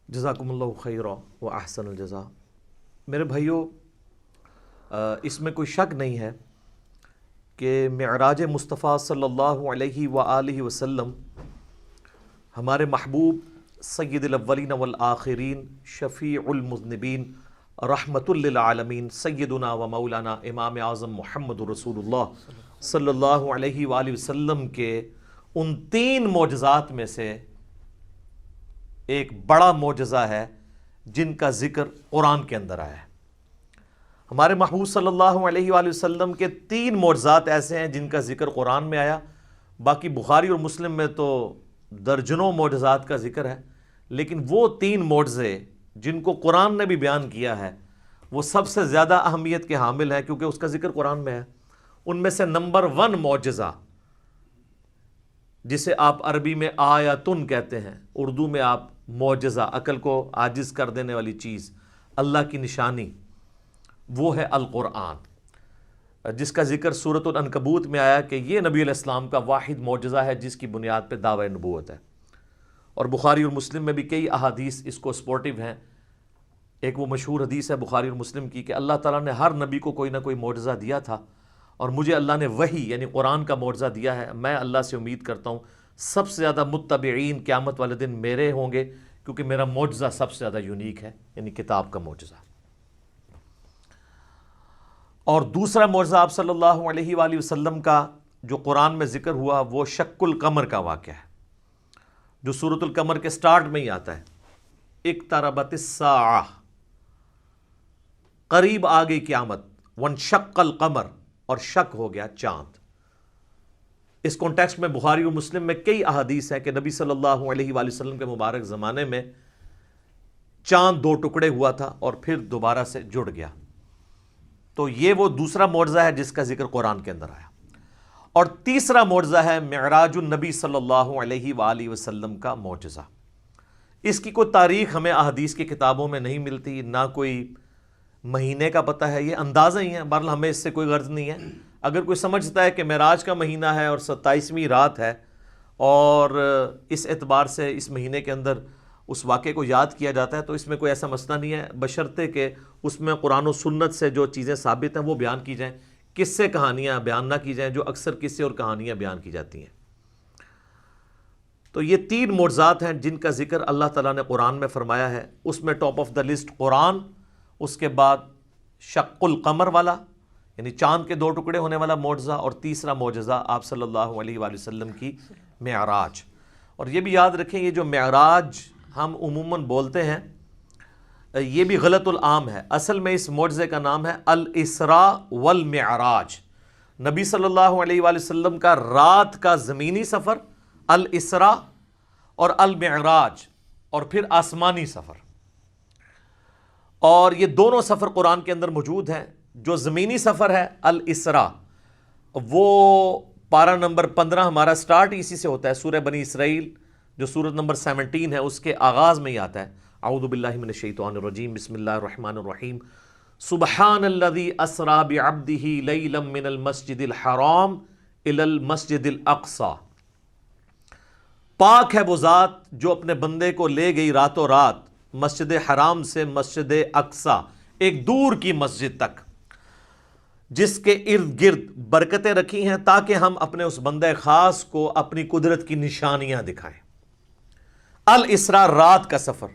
جزاکم اللہ خیرا و احسن الجزا۔ میرے بھائیوں، اس میں کوئی شک نہیں ہے کہ معراج مصطفیٰ صلی اللہ علیہ وآلہ وسلم ہمارے محبوب سید الاولین والآخرین، شفیع المذنبین، رحمت للعالمین، سیدنا و مولانا امام اعظم محمد رسول اللہ صلی اللہ علیہ وآلہ وسلم کے ان 3 معجزات میں سے ایک بڑا معجزہ ہے جن کا ذکر قرآن کے اندر آیا ہے۔ ہمارے محبوب صلی اللہ علیہ وآلہ وسلم کے 3 معجزات ایسے ہیں جن کا ذکر قرآن میں آیا، باقی بخاری اور مسلم میں تو درجنوں معجزات کا ذکر ہے، لیکن وہ 3 معجزے جن کو قرآن نے بھی بیان کیا ہے وہ سب سے زیادہ اہمیت کے حامل ہیں، کیونکہ اس کا ذکر قرآن میں ہے۔ ان میں سے نمبر 1 معجزہ، جسے آپ عربی میں آیتن کہتے ہیں، اردو میں آپ معجزہ، عقل کو عاجز کر دینے والی چیز، اللہ کی نشانی، وہ ہے القرآن، جس کا ذکر سورۃ العنکبوت میں آیا کہ یہ نبی علیہ السلام کا واحد معجزہ ہے جس کی بنیاد پہ دعوی نبوت ہے۔ اور بخاری اور مسلم میں بھی کئی احادیث اس کو سپورٹیو ہیں۔ ایک وہ مشہور حدیث ہے بخاری اور مسلم کی کہ اللہ تعالیٰ نے ہر نبی کو کوئی نہ کوئی معجزہ دیا تھا، اور مجھے اللہ نے وحی یعنی قرآن کا معجزہ دیا ہے۔ میں اللہ سے امید کرتا ہوں سب سے زیادہ متبعین قیامت والے دن میرے ہوں گے، کیونکہ میرا معجزہ سب سے زیادہ یونیک ہے، یعنی کتاب کا معجزہ۔ اور دوسرا معجزہ آپ صلی اللہ علیہ وآلہ وسلم کا جو قرآن میں ذکر ہوا وہ شق القمر کا واقعہ ہے، جو سورۃ القمر کے سٹارٹ میں ہی آتا ہے، اقتربت الساعہ، قریب آ گئی قیامت، وانشق القمر، اور شک ہو گیا چاند۔ اس کانٹیکسٹ میں بخاری و مسلم میں کئی احادیث ہیں کہ نبی صلی اللہ علیہ وآلہ وسلم کے مبارک زمانے میں چاند 2 ٹکڑے ہوا تھا اور پھر دوبارہ سے جڑ گیا۔ تو یہ وہ دوسرا معجزہ ہے جس کا ذکر قرآن کے اندر آیا۔ اور تیسرا معجزہ ہے معراج النبی صلی اللہ علیہ وآلہ وسلم کا معجزہ۔ اس کی کوئی تاریخ ہمیں احادیث کی کتابوں میں نہیں ملتی، نہ کوئی مہینے کا پتہ ہے، یہ اندازہ ہی ہیں، بہرحال ہمیں اس سے کوئی غرض نہیں ہے۔ اگر کوئی سمجھتا ہے کہ معراج کا مہینہ ہے اور 27ویں رات ہے اور اس اعتبار سے اس مہینے کے اندر اس واقعے کو یاد کیا جاتا ہے، تو اس میں کوئی ایسا مسئلہ نہیں ہے، بشرطے کہ اس میں قرآن و سنت سے جو چیزیں ثابت ہیں وہ بیان کی جائیں، قصے کہانیاں بیان نہ کی جائیں جو اکثر قصے اور کہانیاں بیان کی جاتی ہیں۔ تو یہ 3 معجزات ہیں جن کا ذکر اللہ تعالیٰ نے قرآن میں فرمایا ہے۔ اس میں ٹاپ آف دا لسٹ قرآن، اس کے بعد شق القمر والا یعنی چاند کے 2 ٹکڑے ہونے والا معجزہ، اور تیسرا معجزہ آپ صلی اللہ علیہ وآلہ وسلم کی معراج۔ اور یہ بھی یاد رکھیں، یہ جو معراج ہم عموماً بولتے ہیں یہ بھی غلط العام ہے۔ اصل میں اس معجزے کا نام ہے الاسراء والمعراج۔ نبی صلی اللہ علیہ وآلہ وسلم کا رات کا زمینی سفر الاسراء، اور المعراج اور پھر آسمانی سفر، اور یہ دونوں سفر قرآن کے اندر موجود ہیں۔ جو زمینی سفر ہے الاسراء، وہ پارہ نمبر 15 ہمارا سٹارٹ اسی سے ہوتا ہے، سورہ بنی اسرائیل جو سورت نمبر 17 ہے اس کے آغاز میں ہی آتا ہے، اعوذ باللہ من الشیطان الرجیم، بسم اللہ الرحمن الرحیم، سبحان الذی اسری بعبدہ لیلا من المسجد الحرام الی المسجد الاقصی، پاک ہے وہ ذات جو اپنے بندے کو لے گئی راتوں رات مسجد حرام سے مسجد اقصی، ایک دور کی مسجد تک، جس کے ارد گرد برکتیں رکھی ہیں تاکہ ہم اپنے اس بندے خاص کو اپنی قدرت کی نشانیاں دکھائیں۔ الاسراء رات کا سفر،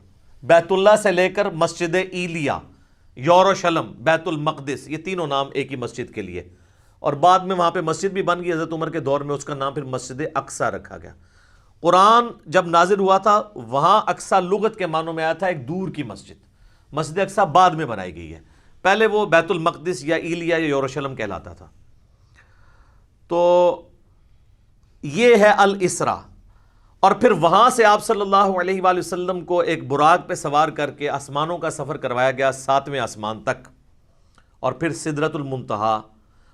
بیت اللہ سے لے کر مسجد ایلیا، یروشلم، بیت المقدس، یہ تینوں نام ایک ہی مسجد کے لیے، اور بعد میں وہاں پہ مسجد بھی بن گئی حضرت عمر کے دور میں، اس کا نام پھر مسجد اقصی رکھا گیا۔ قرآن جب نازل ہوا تھا وہاں اقصی لغت کے معنوں میں آیا تھا ایک دور کی مسجد، مسجد اقصی بعد میں بنائی گئی ہے، پہلے وہ بیت المقدس یا ایلیا یا یروشلم کہلاتا تھا۔ تو یہ ہے الاسراء، اور پھر وہاں سے آپ صلی اللہ علیہ وآلہ وسلم کو ایک براق پہ سوار کر کے آسمانوں کا سفر کروایا گیا 7ویں آسمان تک، اور پھر سدرۃ المنتہا،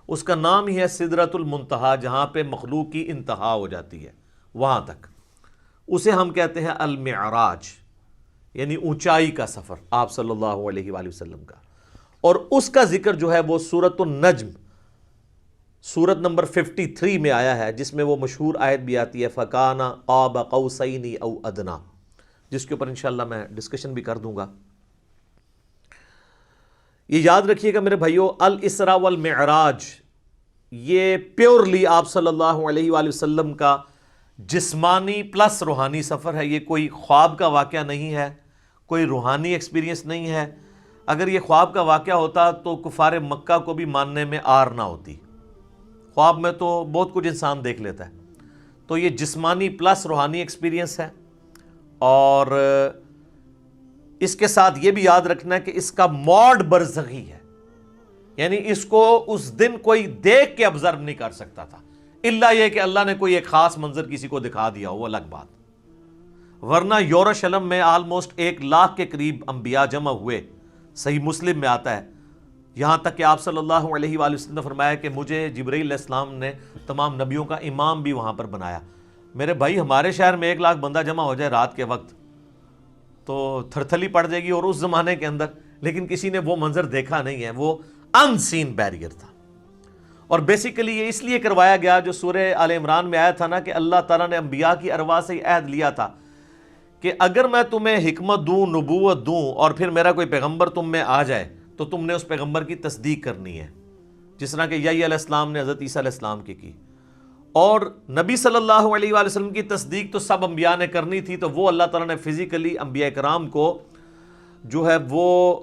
اس کا نام ہی ہے سدرۃ المنتہا، جہاں پہ مخلوق کی انتہا ہو جاتی ہے، وہاں تک، اسے ہم کہتے ہیں المعراج، یعنی اونچائی کا سفر آپ صلی اللہ علیہ وآلہ وسلم کا۔ اور اس کا ذکر جو ہے وہ سورۃ النجم، سورت نمبر 53 میں آیا ہے، جس میں وہ مشہور آیت بھی آتی ہے فَكَانَ قَابَ قَوْسَيْنِ أَوْ أَدْنَىٰ، جس کے اوپر انشاءاللہ میں ڈسکشن بھی کر دوں گا۔ یہ یاد رکھیے گا میرے بھائیو، الاسراء والمعراج یہ پیورلی آپ صلی اللہ علیہ وآلہ وسلم کا جسمانی پلس روحانی سفر ہے۔ یہ کوئی خواب کا واقعہ نہیں ہے، کوئی روحانی ایکسپیرینس نہیں ہے۔ اگر یہ خواب کا واقعہ ہوتا تو کفار مکہ کو بھی ماننے میں آر نہ ہوتی۔ خواب میں تو بہت کچھ انسان دیکھ لیتا ہے، تو یہ جسمانی پلس روحانی ایکسپیرینس ہے۔ اور اس کے ساتھ یہ بھی یاد رکھنا ہے کہ اس کا موڈ برزخی ہے، یعنی اس کو اس دن کوئی دیکھ کے آبزرو نہیں کر سکتا تھا، الا یہ کہ اللہ نے کوئی ایک خاص منظر کسی کو دکھا دیا ہو، وہ الگ بات۔ ورنہ یروشلم میں آلموسٹ 1,00,000 کے قریب انبیاء جمع ہوئے، صحیح مسلم میں آتا ہے، یہاں تک کہ آپ صلی اللہ علیہ وآلہ وسلم نے فرمایا کہ مجھے جبرائیل علیہ السلام نے تمام نبیوں کا امام بھی وہاں پر بنایا۔ میرے بھائی ہمارے شہر میں 1,00,000 بندہ جمع ہو جائے رات کے وقت تو تھرتھلی پڑ جائے گی، اور اس زمانے کے اندر لیکن کسی نے وہ منظر دیکھا نہیں ہے، وہ ان سین بیریئر تھا۔ اور بیسیکلی یہ اس لیے کروایا گیا، جو سورہ آل عمران میں آیا تھا نا کہ اللہ تعالیٰ نے انبیاء کی ارواح سے عہد لیا تھا کہ اگر میں تمہیں حکمت دوں، نبوت دوں، اور پھر میرا کوئی پیغمبر تم میں آ جائے تو تم نے اس پیغمبر کی تصدیق کرنی ہے، جس طرح کہ یحییٰ علیہ السلام نے حضرت عیسیٰ علیہ السلام کی۔ اور نبی صلی اللہ علیہ وآلہ وسلم کی تصدیق تو سب انبیاء نے کرنی تھی، تو وہ اللہ تعالیٰ نے فزیکلی انبیاء کرام کو جو ہے وہ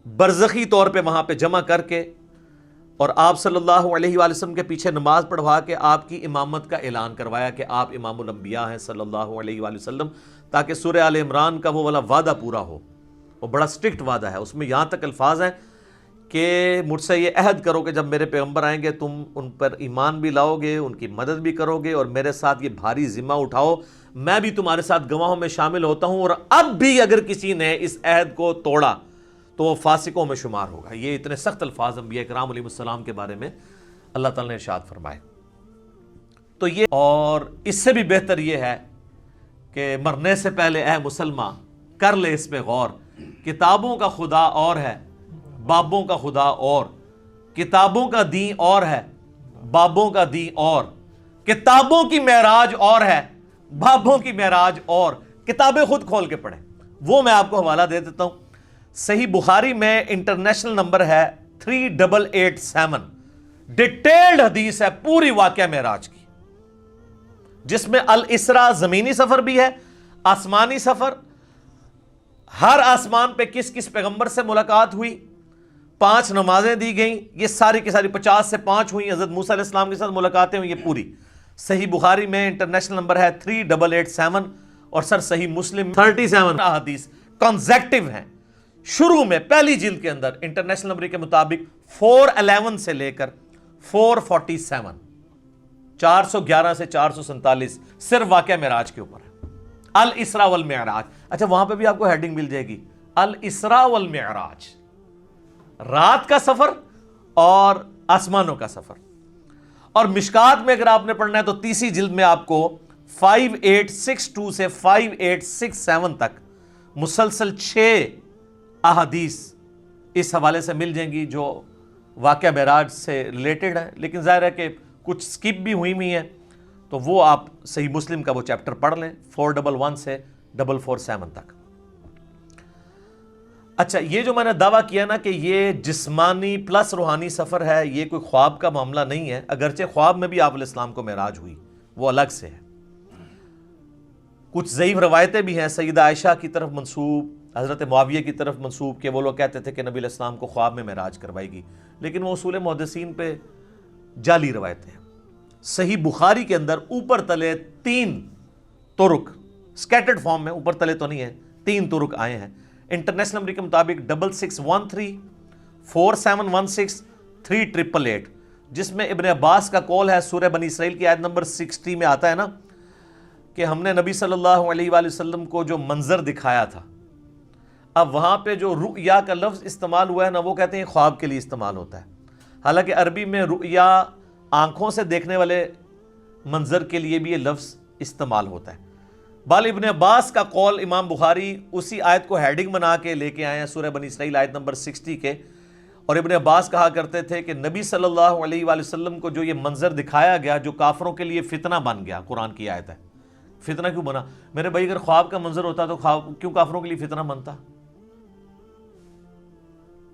برزخی طور پہ وہاں پہ جمع کر کے اور آپ صلی اللہ علیہ وآلہ وسلم کے پیچھے نماز پڑھوا کے آپ کی امامت کا اعلان کروایا کہ آپ امام الانبیاء ہیں صلی اللہ علیہ وآلہ وسلم، تاکہ سورہ آل عمران کا وہ والا وعدہ پورا ہو۔ وہ بڑا سٹرکٹ وعدہ ہے، اس میں یہاں تک الفاظ ہیں کہ مجھ سے یہ عہد کرو کہ جب میرے پیغمبر آئیں گے تم ان پر ایمان بھی لاؤ گے، ان کی مدد بھی کرو گے، اور میرے ساتھ یہ بھاری ذمہ اٹھاؤ، میں بھی تمہارے ساتھ گواہوں میں شامل ہوتا ہوں، اور اب بھی اگر کسی نے اس عہد کو توڑا تو وہ فاسقوں میں شمار ہوگا۔ یہ اتنے سخت الفاظ انبیاء کرام علیہ السلام کے بارے میں اللہ تعالیٰ نے ارشاد فرمائے۔ تو یہ، اور اس سے بھی بہتر یہ ہے کہ مرنے سے پہلے اے مسلمان کر لے اس پہ غور، کتابوں کا خدا اور ہے، بابوں کا خدا اور، کتابوں کا دین اور ہے، بابوں کا دین اور، کتابوں کی معراج اور ہے، بابوں کی معراج اور۔ کتابیں خود کھول کے پڑھیں، وہ میں آپ کو حوالہ دے دیتا ہوں۔ صحیح بخاری میں انٹرنیشنل نمبر ہے 3887، ڈیٹیلڈ حدیث ہے پوری واقعہ معراج کی، جس میں الاسراء زمینی سفر بھی ہے، آسمانی سفر، ہر آسمان پہ کس کس پیغمبر سے ملاقات ہوئی، 5 نمازیں دی گئیں، یہ ساری کی ساری 50 سے 5 ہوئی، حضرت موسیٰ علیہ السلام کے ساتھ ملاقاتیں ہوئی، یہ پوری صحیح بخاری میں انٹرنیشنل نمبر ہے 3887، اور سر صحیح مسلم 37 احادیث کنزیکٹیو ہیں۔ شروع میں پہلی جلد کے اندر انٹرنیشنل نمبر کے مطابق 411 سے لے کر 447، 411 سے 447 صرف واقعہ معراج کے اوپر ہے، الاسراء والمعراج۔ اچھا وہاں پہ بھی آپ کو ہیڈنگ مل جائے گی، الاسراء والمعراج، رات کا سفر اور آسمانوں کا سفر۔ اور مشکات میں اگر آپ نے پڑھنا ہے تو تیسری جلد میں آپ کو 5862 سے 5867 تک مسلسل 6 احادیث اس حوالے سے مل جائیں گی جو واقعہ معراج سے ریلیٹڈ ہے، لیکن ظاہر ہے کہ کچھ سکپ بھی ہوئی ہیں، تو وہ آپ صحیح مسلم کا وہ چیپٹر پڑھ لیں 411 سے 447 تک۔ اچھا یہ جو میں نے دعویٰ کیا نا کہ یہ جسمانی پلس روحانی سفر ہے، یہ کوئی خواب کا معاملہ نہیں ہے، اگرچہ خواب میں بھی آپ علیہ السلام کو معراج ہوئی، وہ الگ سے ہے۔ کچھ ضعیف روایتیں بھی ہیں سیدہ عائشہ کی طرف منسوب، حضرت معاویہ کی طرف منسوب، کہ وہ لوگ کہتے تھے کہ نبی علیہ السلام کو خواب میں معراج کروائی گی، لیکن وہ اصول محدثین پہ جعلی روایتیں ہیں۔ صحیح بخاری کے اندر اوپر تلے 3 طرق سکیٹرڈ فارم میں، اوپر تلے تو نہیں ہے، 3 طرق آئے ہیں انٹرنیشنل نمبر کے مطابق 6613 4716 3888، جس میں ابن عباس کا قول ہے، سورہ بنی اسرائیل کی آیت نمبر 60 میں آتا ہے نا کہ ہم نے نبی صلی اللہ علیہ وآلہ وسلم کو جو منظر دکھایا تھا۔ اب وہاں پہ جو رؤیا کا لفظ استعمال ہوا ہے نا، وہ کہتے ہیں خواب کے لیے استعمال ہوتا ہے، حالانکہ عربی میں رؤیا آنکھوں سے دیکھنے والے منظر کے لیے بھی یہ لفظ استعمال ہوتا ہے۔ بال ابن عباس کا قول امام بخاری اسی آیت کو ہیڈنگ بنا کے لے کے آئے ہیں سورہ بنی اسرائیل آیت نمبر 60 کے، اور ابن عباس کہا کرتے تھے کہ نبی صلی اللہ علیہ وآلہ وسلم کو جو یہ منظر دکھایا گیا جو کافروں کے لیے فتنہ بن گیا، قرآن کی آیت ہے فتنہ کیوں بنا؟ میرے بھائی اگر خواب کا منظر ہوتا تو خواب کیوں کافروں کے لیے فتنہ بنتا؟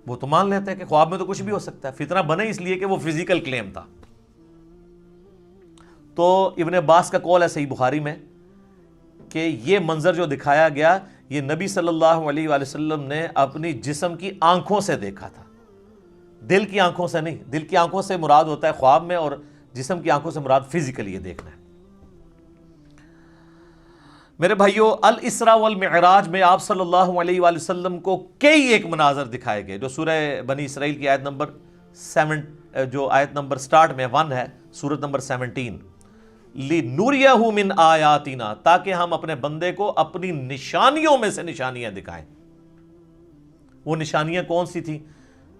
وہ تو مان لیتے ہیں کہ خواب میں تو کچھ بھی ہو سکتا ہے، فتنہ بنے اس لیے کہ وہ فزیکل کلیم تھا۔ تو ابن عباس کا قول ہے صحیح بخاری میں کہ یہ منظر جو دکھایا گیا یہ نبی صلی اللہ علیہ وآلہ وسلم نے اپنی جسم کی آنکھوں سے دیکھا تھا، دل کی آنکھوں سے نہیں۔ دل کی آنکھوں سے مراد ہوتا ہے خواب میں، اور جسم کی آنکھوں سے مراد فزیکلی یہ دیکھنا ہے۔ میرے بھائیو، الاسراء والمعراج میں آپ صلی اللہ علیہ وآلہ وسلم کو کئی ایک مناظر دکھائے گئے، جو سورہ بنی اسرائیل کی آیت نمبر 7 جو آیت نمبر سٹارٹ میں 1 ہے، سورت نمبر 17، لِنُرِيَهُ مِنْ آیاتنا، تاکہ ہم اپنے بندے کو اپنی نشانیوں میں سے نشانیاں دکھائیں۔ وہ نشانیاں کون سی تھیں؟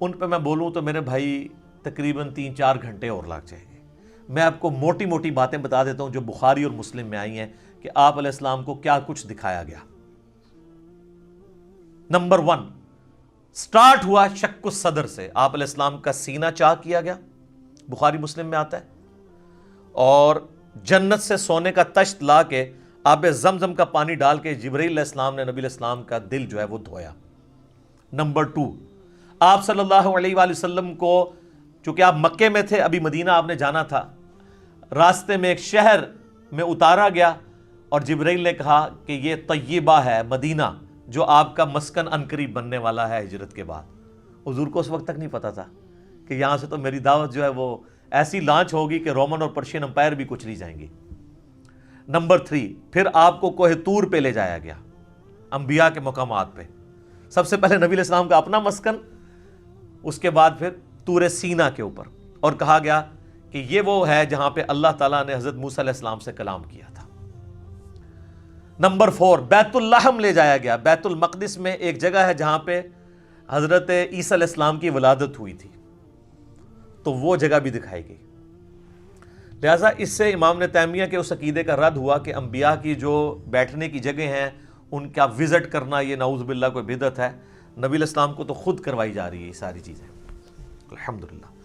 ان پہ میں بولوں تو میرے بھائی تقریباً 3-4 گھنٹے اور لگ جائیں گے۔ میں آپ کو موٹی موٹی باتیں بتا دیتا ہوں جو بخاری اور مسلم میں آئی ہیں کہ آپ علیہ السلام کو کیا کچھ دکھایا گیا۔ نمبر 1، سٹارٹ ہوا شق الصدر سے، آپ علیہ السلام کا سینہ چاک کیا گیا، بخاری مسلم میں آتا ہے، اور جنت سے سونے کا تشت لا کے آب زمزم کا پانی ڈال کے جبرائیل علیہ السلام نے نبی علیہ السلام کا دل جو ہے وہ دھویا۔ نمبر 2، آپ صلی اللہ علیہ وآلہ وسلم کو، چونکہ آپ مکے میں تھے، ابھی مدینہ آپ نے جانا تھا، راستے میں ایک شہر میں اتارا گیا اور جبرائیل نے کہا کہ یہ طیبہ ہے، مدینہ، جو آپ کا مسکن عنقریب بننے والا ہے ہجرت کے بعد۔ حضور کو اس وقت تک نہیں پتا تھا کہ یہاں سے تو میری دعوت جو ہے وہ ایسی لانچ ہوگی کہ رومن اور پرشین امپائر بھی کچھ نہیں جائیں گی۔ نمبر 3، پھر آپ کو کوہ طور پہ لے جایا گیا، انبیاء کے مقامات پہ۔ سب سے پہلے نبی علیہ السلام کا اپنا مسکن، اس کے بعد پھر طور سینہ کے اوپر، اور کہا گیا کہ یہ وہ ہے جہاں پہ اللہ تعالیٰ نے حضرت موسیٰ علیہ السلام سے کلام کیا تھا۔ نمبر 4، بیت اللحم لے جایا گیا۔ بیت المقدس میں ایک جگہ ہے جہاں پہ حضرت عیسیٰ علیہ السلام کی ولادت ہوئی تھی، تو وہ جگہ بھی دکھائی گئی۔ لہٰذا اس سے امام نے تیمیہ کے اس عقیدے کا رد ہوا کہ انبیاء کی جو بیٹھنے کی جگہ ہیں ان کا وزٹ کرنا یہ نعوذ باللہ کوئی بدعت ہے۔ نبی علیہ السلام کو تو خود کروائی جا رہی ہے یہ ساری چیزیں، الحمدللہ۔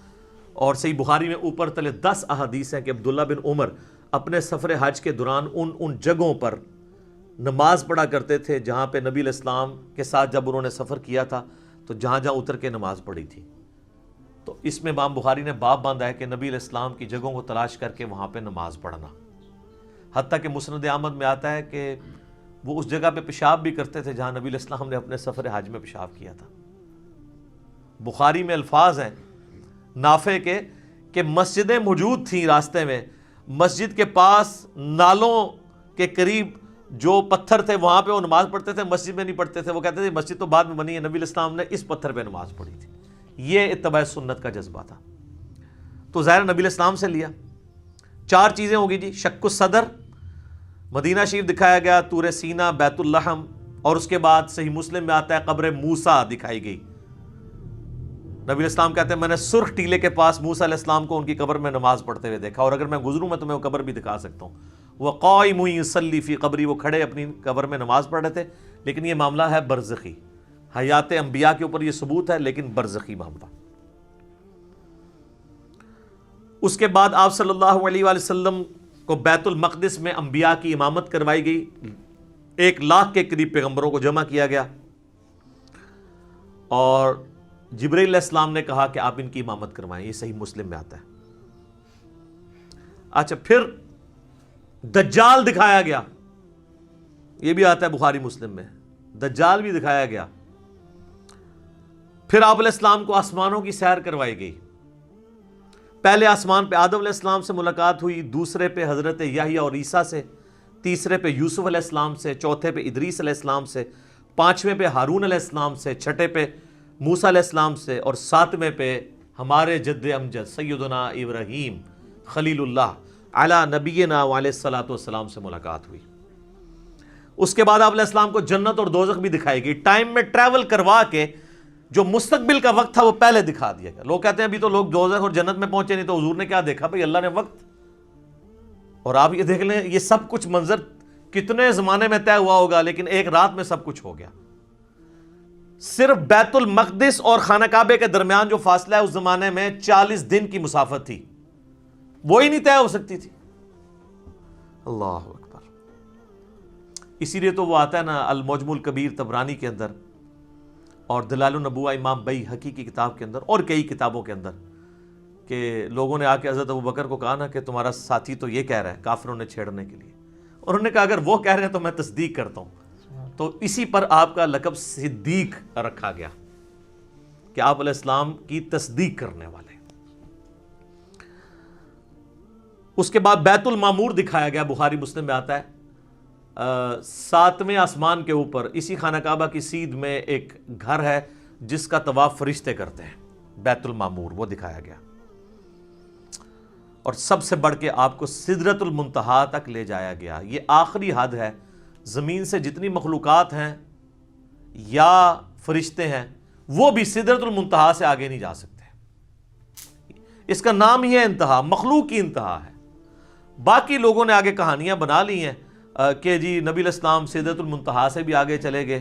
اور صحیح بخاری میں اوپر تلے 10 احادیث ہیں کہ عبداللہ بن عمر اپنے سفر حج کے دوران ان جگہوں پر نماز پڑھا کرتے تھے جہاں پہ نبی علیہ السلام کے ساتھ جب انہوں نے سفر کیا تھا تو جہاں جہاں اتر کے نماز پڑھی تھی۔ تو اس میں امام بخاری نے باب باندھا ہے کہ نبی علیہ السلام کی جگہوں کو تلاش کر کے وہاں پہ نماز پڑھنا۔ حتیٰ کہ مسند احمد میں آتا ہے کہ وہ اس جگہ پہ پیشاب بھی کرتے تھے جہاں نبی علیہ السلام نے اپنے سفر حج میں پیشاب کیا تھا۔ بخاری میں الفاظ ہیں نافع کے کہ مسجدیں موجود تھیں راستے میں، مسجد کے پاس نالوں کے قریب جو پتھر تھے وہاں پہ وہ نماز پڑھتے تھے، مسجد میں نہیں پڑھتے تھے۔ وہ کہتے تھے مسجد تو بعد میں بنی ہے، نبی علیہ السلام نے اس پتھر پہ نماز پڑھی تھی۔ یہ اتباع سنت کا جذبہ تھا۔ تو ظاہر نبی علیہ السلام سے لیا۔ 4 چیزیں ہوگی جی، شق الصدر، مدینہ شریف دکھایا گیا، طور سینہ، بیت اللحم، اور اس کے بعد صحیح مسلم میں آتا ہے قبر موسیٰ دکھائی گئی۔ نبی علیہ السلام کہتے ہیں میں نے سرخ ٹیلے کے پاس موسیٰ علیہ السلام کو ان کی قبر میں نماز پڑھتے ہوئے دیکھا، اور اگر میں گزروں میں تمہیں وہ قبر بھی دکھا سکتا ہوں۔ وَقَائِمٌ يُصَلِّي فِي قَبْرِي، وہ کھڑے اپنی قبر میں نماز پڑھ رہے تھے۔ لیکن یہ معاملہ ہے برزخی، حیات انبیاء کے اوپر یہ ثبوت ہے، لیکن برزخی معاملہ۔ اس کے بعد آپ صلی اللہ علیہ وآلہ وسلم کو بیت المقدس میں انبیاء کی امامت کروائی گئی، 1 لاکھ کے قریب پیغمبروں کو جمع کیا گیا، اور جبرائیل علیہ السلام نے کہا کہ آپ ان کی امامت کروائیں۔ یہ صحیح مسلم میں آتا ہے۔ اچھا، پھر دجال دکھایا گیا، یہ بھی آتا ہے بخاری مسلم میں، دجال بھی دکھایا گیا۔ پھر آپ علیہ السلام کو آسمانوں کی سیر کروائی گئی۔ پہلے آسمان پہ آدم علیہ السلام سے ملاقات ہوئی، دوسرے پہ حضرت یحییٰ اور عیسیٰ سے، تیسرے پہ یوسف علیہ السلام سے، چوتھے پہ ادریس علیہ السلام سے، 5ویں پہ ہارون علیہ السلام سے، 6ٹھے پہ موسیٰ علیہ السلام سے، اور 7ویں پہ ہمارے جد امجد سیدنا ابراہیم خلیل اللہ علی نبینا وعلیہ الصلوۃ والسلام سے ملاقات ہوئی۔ اس کے بعد آپ علیہ السلام کو جنت اور دوزخ بھی دکھائی گئی، ٹائم میں ٹریول کروا کے جو مستقبل کا وقت تھا وہ پہلے دکھا دیا گیا۔ لوگ کہتے ہیں ابھی تو لوگ دوزخ اور جنت میں پہنچے نہیں، تو حضور نے کیا دیکھا؟ بھئی اللہ نے وقت۔ اور آپ یہ دیکھ لیں، یہ سب کچھ منظر کتنے زمانے میں طے ہوا ہوگا، لیکن ایک رات میں سب کچھ ہو گیا۔ صرف بیت المقدس اور خانہ کعبے کے درمیان جو فاصلہ ہے اس زمانے میں 40 دن کی مسافت تھی، وہی نہیں طے ہو سکتی تھی۔ اللہ اکبر۔ اسی لیے تو وہ آتا ہے نا المعجم الکبیر طبرانی کے اندر، اور دلائل النبوہ امام بیہقی کی کتاب کے اندر، اور کئی کتابوں کے اندر، کہ لوگوں نے آ کے حضرت ابوبکر کو کہا نا کہ تمہارا ساتھی تو یہ کہہ رہا ہے کافروں نے چھیڑنے کے لیے، اور انہوں نے کہا اگر وہ کہہ رہے ہیں تو میں تصدیق کرتا ہوں، تو اسی پر آپ کا لقب صدیق رکھا گیا کہ آپ علیہ السلام کی تصدیق کرنے والے۔ اس کے بعد بیت المعمور دکھایا گیا، بخاری مسلم میں آتا ہے 7ویں آسمان کے اوپر اسی خانہ کعبہ کی سیدھ میں ایک گھر ہے جس کا طواف فرشتے کرتے ہیں، بیت المعمور وہ دکھایا گیا، اور سب سے بڑھ کے آپ کو سدرۃ المنتہا تک لے جایا گیا۔ یہ آخری حد ہے، زمین سے جتنی مخلوقات ہیں یا فرشتے ہیں وہ بھی سدرۃ المنتہا سے آگے نہیں جا سکتے، اس کا نام ہی ہے انتہا، مخلوق کی انتہا ہے۔ باقی لوگوں نے آگے کہانیاں بنا لی ہیں کہ جی نبی علیہ السلام سدرۃ المنتہا سے بھی آگے چلے گئے،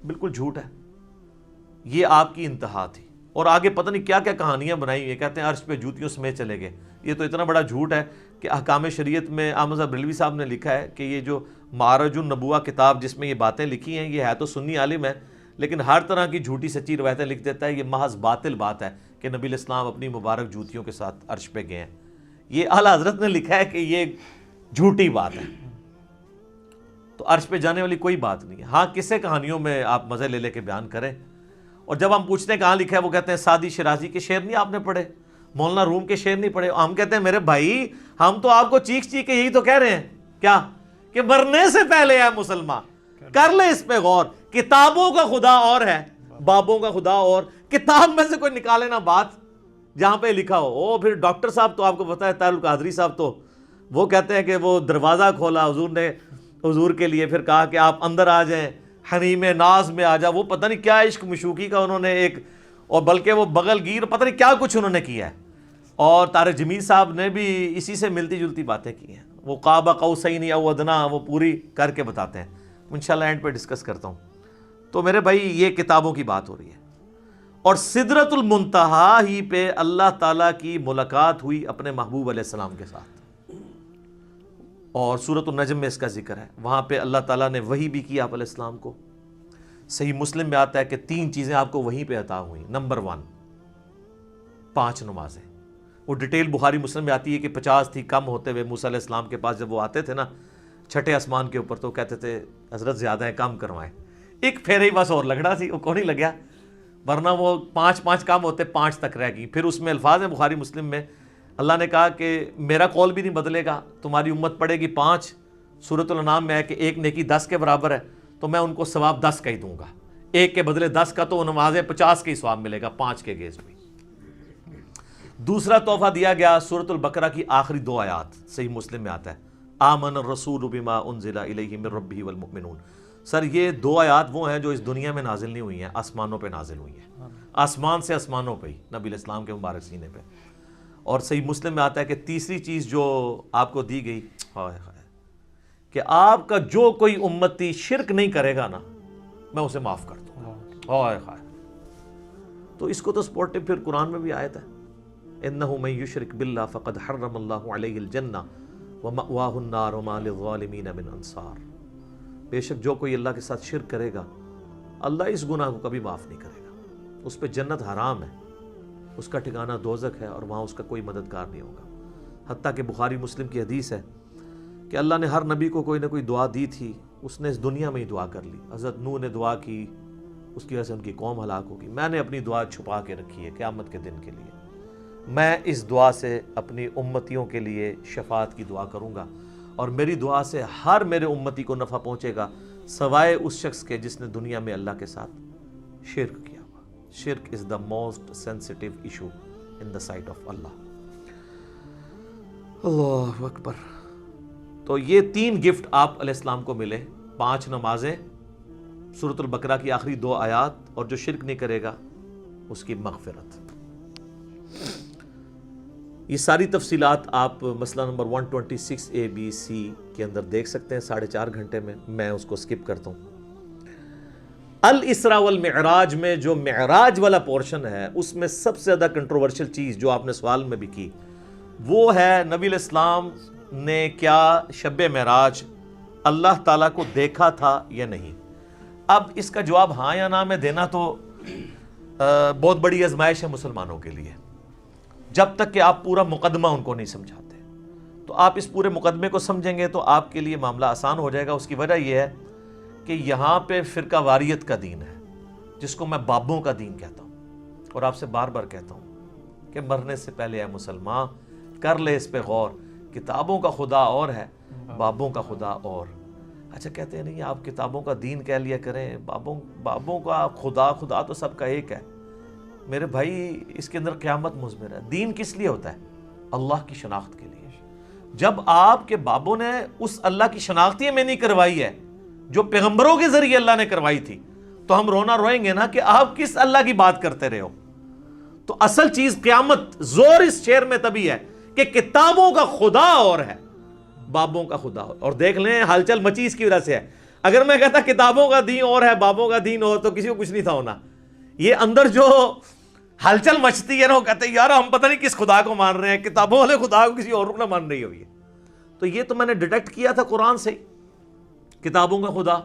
بالکل جھوٹ ہے، یہ آپ کی انتہا تھی، اور آگے پتہ نہیں کیا کیا کہانیاں بنائی ہوئی ہیں، کہتے ہیں عرش پہ جوتیوں سمیت چلے گئے۔ یہ تو اتنا بڑا جھوٹ ہے کہ احکام شریعت میں احمد صاحب بریلوی صاحب نے لکھا ہے کہ یہ جو معرج النبوہ کتاب جس میں یہ باتیں لکھی ہیں، یہ ہے تو سنی عالم ہے لیکن ہر طرح کی جھوٹی سچی روایتیں لکھ دیتا ہے، یہ محض باطل بات ہے کہ نبی علیہ السلام اپنی مبارک جوتیوں کے ساتھ عرش پہ گئے ہیں، یہ اعلیٰ حضرت نے لکھا ہے کہ یہ جھوٹی بات ہے، تو عرش پہ جانے والی کوئی بات نہیں ہے۔ ہاں قصے کہانیوں میں آپ مزے لے لے کے بیان کریں، اور جب ہم پوچھتے ہیں کہاں لکھا ہے وہ کہتے ہیں سعدی شیرازی کے شعر نہیں آپ نے پڑھے، مولانا روم کے شعر نہیں پڑھے، ہم کہتے ہیں میرے بھائی ہم تو آپ کو چیخ چیخ کے یہی تو کہہ رہے ہیں کیا کہ مرنے سے پہلے ہے مسلمان، کر لے اس پہ غور، کتابوں کا خدا اور ہے، بابوں کا خدا اور، کتاب میں سے کوئی نکالے نا بات جہاں پہ لکھا ہو۔ پھر ڈاکٹر صاحب تو آپ کو پتہ ہے طاہر القادری صاحب تو وہ کہتے ہیں کہ وہ دروازہ کھولا حضور نے حضور کے لیے، پھر کہا کہ آپ اندر آ جائیں، حریم ناز میں آ جا، وہ پتہ نہیں کیا عشق مشوقی کا انہوں نے ایک، اور بلکہ وہ بغل گیر پتہ نہیں کیا کچھ انہوں نے کیا ہے، اور طارق جمیل صاحب نے بھی اسی سے ملتی جلتی باتیں کی ہیں، وہ قاب قوسین او ادنا وہ پوری کر کے بتاتے ہیں، انشاءاللہ اینڈ پہ ڈسکس کرتا ہوں۔ تو میرے بھائی یہ کتابوں کی بات ہو رہی ہے، اور سدرۃ المنتہا ہی پہ اللہ تعالیٰ کی ملاقات ہوئی اپنے محبوب علیہ السلام کے ساتھ، اور سورۃ النجم میں اس کا ذکر ہے، وہاں پہ اللہ تعالیٰ نے وحی بھی کی آپ علیہ السلام کو۔ صحیح مسلم میں آتا ہے کہ 3 چیزیں آپ کو وہیں پہ عطا ہوئیں۔ نمبر 1 5 نمازیں، وہ ڈیٹیل بخاری مسلم میں آتی ہے کہ 50 تھی، کم ہوتے ہوئے موسیٰ علیہ السلام کے پاس جب وہ آتے تھے نا 6ٹھے آسمان کے اوپر تو کہتے تھے حضرت زیادہ ہیں کم کروائیں، ایک پھیرے ہی بس اور لگنا سی، وہ کون ہی لگیا، ورنہ وہ 5 کام ہوتے 5 تک رہ گئی۔ پھر اس میں الفاظ ہیں بخاری مسلم میں، اللہ نے کہا کہ میرا قول بھی نہیں بدلے گا، تمہاری امت پڑے گی 5، سورۃ الانعام میں ہے کہ ایک نیکی 10 کے برابر ہے، تو میں ان کو ثواب 10 کا ہی دوں گا، ایک کے بدلے 10 کا، تو نمازیں 50 کے ہی ثواب ملے گا 5 کے گیز بھی۔ دوسرا تحفہ دیا گیا سورۃ البقرہ کی آخری 2 آیات، صحیح مسلم میں آتا ہے آمن الرسول بما انزل الیہ من ربہ والمؤمنون۔ سر یہ 2 آیات وہ ہیں جو اس دنیا میں نازل نہیں ہوئی ہیں، آسمانوں پہ نازل ہوئی ہیں، آسمان سے آسمانوں پہ ہی نبی علیہ السلام کے مبارک سینے پہ۔ اور صحیح مسلم میں آتا ہے کہ تیسری چیز جو آپ کو دی گئی کہ آپ کا جو کوئی امتی شرک نہیں کرے گا نا میں اسے معاف کر دوں گا۔ تو اس کو تو سپورٹو پھر قرآن میں بھی آیت ہے اِنَّهُ مَن يُشْرِكْ بِاللَّهِ فَقَدْ حَرَّمَ اللَّهُ عَلَيْهِ الْجَنَّةَ وَمَأْوَاهُ النَّارُ وَمَا لِلظَّالِمِينَ مِنْ أَنصَارٍ۔ بے شک جو کوئی اللہ کے ساتھ شرک کرے گا اللہ اس گناہ کو کبھی معاف نہیں کرے گا، اس پہ جنت حرام ہے، اس کا ٹھکانہ دوزخ ہے، اور وہاں اس کا کوئی مددگار نہیں ہوگا۔ حتیٰ کہ بخاری مسلم کی حدیث ہے کہ اللہ نے ہر نبی کو کوئی نہ کوئی دعا دی تھی، اس نے اس دنیا میں ہی دعا کر لی۔ حضرت نوح نے دعا کی، اس کی وجہ سے ان کی قوم ہلاک ہوگی، میں نے اپنی دعا چھپا کے رکھی ہے قیامت کے دن کے لیے، میں اس دعا سے اپنی امتیوں کے لیے شفاعت کی دعا کروں گا، اور میری دعا سے ہر میرے امتی کو نفع پہنچے گا سوائے اس شخص کے جس نے دنیا میں اللہ کے ساتھ شرک کیا ہوا۔ شرک is the most sensitive issue in the sight of اللہ۔ اللہ اکبر۔ تو یہ 3 گفٹ آپ علیہ السلام کو ملے، 5 نمازیں، سورۃ البقرہ کی آخری 2 آیات، اور جو شرک نہیں کرے گا اس کی مغفرت۔ یہ ساری تفصیلات آپ مسئلہ نمبر 126 ABC کے اندر دیکھ سکتے ہیں 4.5 گھنٹے میں اس کو سکپ کرتا ہوں۔ الاسراء والمعراج میں جو معراج والا پورشن ہے اس میں سب سے زیادہ کنٹروورشل چیز جو آپ نے سوال میں بھی کی وہ ہے نبی علیہ السلام نے کیا شب معراج اللہ تعالیٰ کو دیکھا تھا یا نہیں؟ اب اس کا جواب ہاں یا نہ میں دینا تو بہت بڑی آزمائش ہے مسلمانوں کے لیے، جب تک کہ آپ پورا مقدمہ ان کو نہیں سمجھاتے۔ تو آپ اس پورے مقدمے کو سمجھیں گے تو آپ کے لیے معاملہ آسان ہو جائے گا۔ اس کی وجہ یہ ہے کہ یہاں پہ فرقہ واریت کا دین ہے، جس کو میں بابوں کا دین کہتا ہوں، اور آپ سے بار بار کہتا ہوں کہ مرنے سے پہلے اے مسلمان کر لے اس پہ غور، کتابوں کا خدا اور ہے، بابوں کا خدا اور۔ اچھا کہتے ہیں نہیں آپ کتابوں کا دین کہہ لیا کریں، بابوں کا خدا تو سب کا ایک ہے۔ میرے بھائی اس کے اندر قیامت مضمر ہے۔ دین کس لیے ہوتا ہے؟ اللہ کی شناخت کے لیے۔ جب آپ کے بابوں نے اس اللہ کی شناخت ہی میں نہیں کروائی ہے جو پیغمبروں کے ذریعے اللہ نے کروائی تھی، تو ہم رونا روئیں گے نا کہ آپ کس اللہ کی بات کرتے رہے ہو۔ تو اصل چیز قیامت زور اس شعر میں تبھی ہے کہ کتابوں کا خدا اور ہے، بابوں کا خدا اور۔ دیکھ لیں ہلچل مچی اس کی وجہ سے ہے۔ اگر میں کہتا کتابوں کا دین اور ہے بابوں کا دین اور، تو کسی کو کچھ نہیں تھا ہونا۔ یہ اندر جو ہلچل مچتی ہے نا، وہ کہتے ہیں یار ہم پتہ نہیں کس خدا کو مان رہے ہیں، کتابوں والے خدا کو کسی اور کو نہ مان رہی ہوئی ہے۔ تو یہ تو میں نے ڈیٹیکٹ کیا تھا قرآن سے، کتابوں کا خدا۔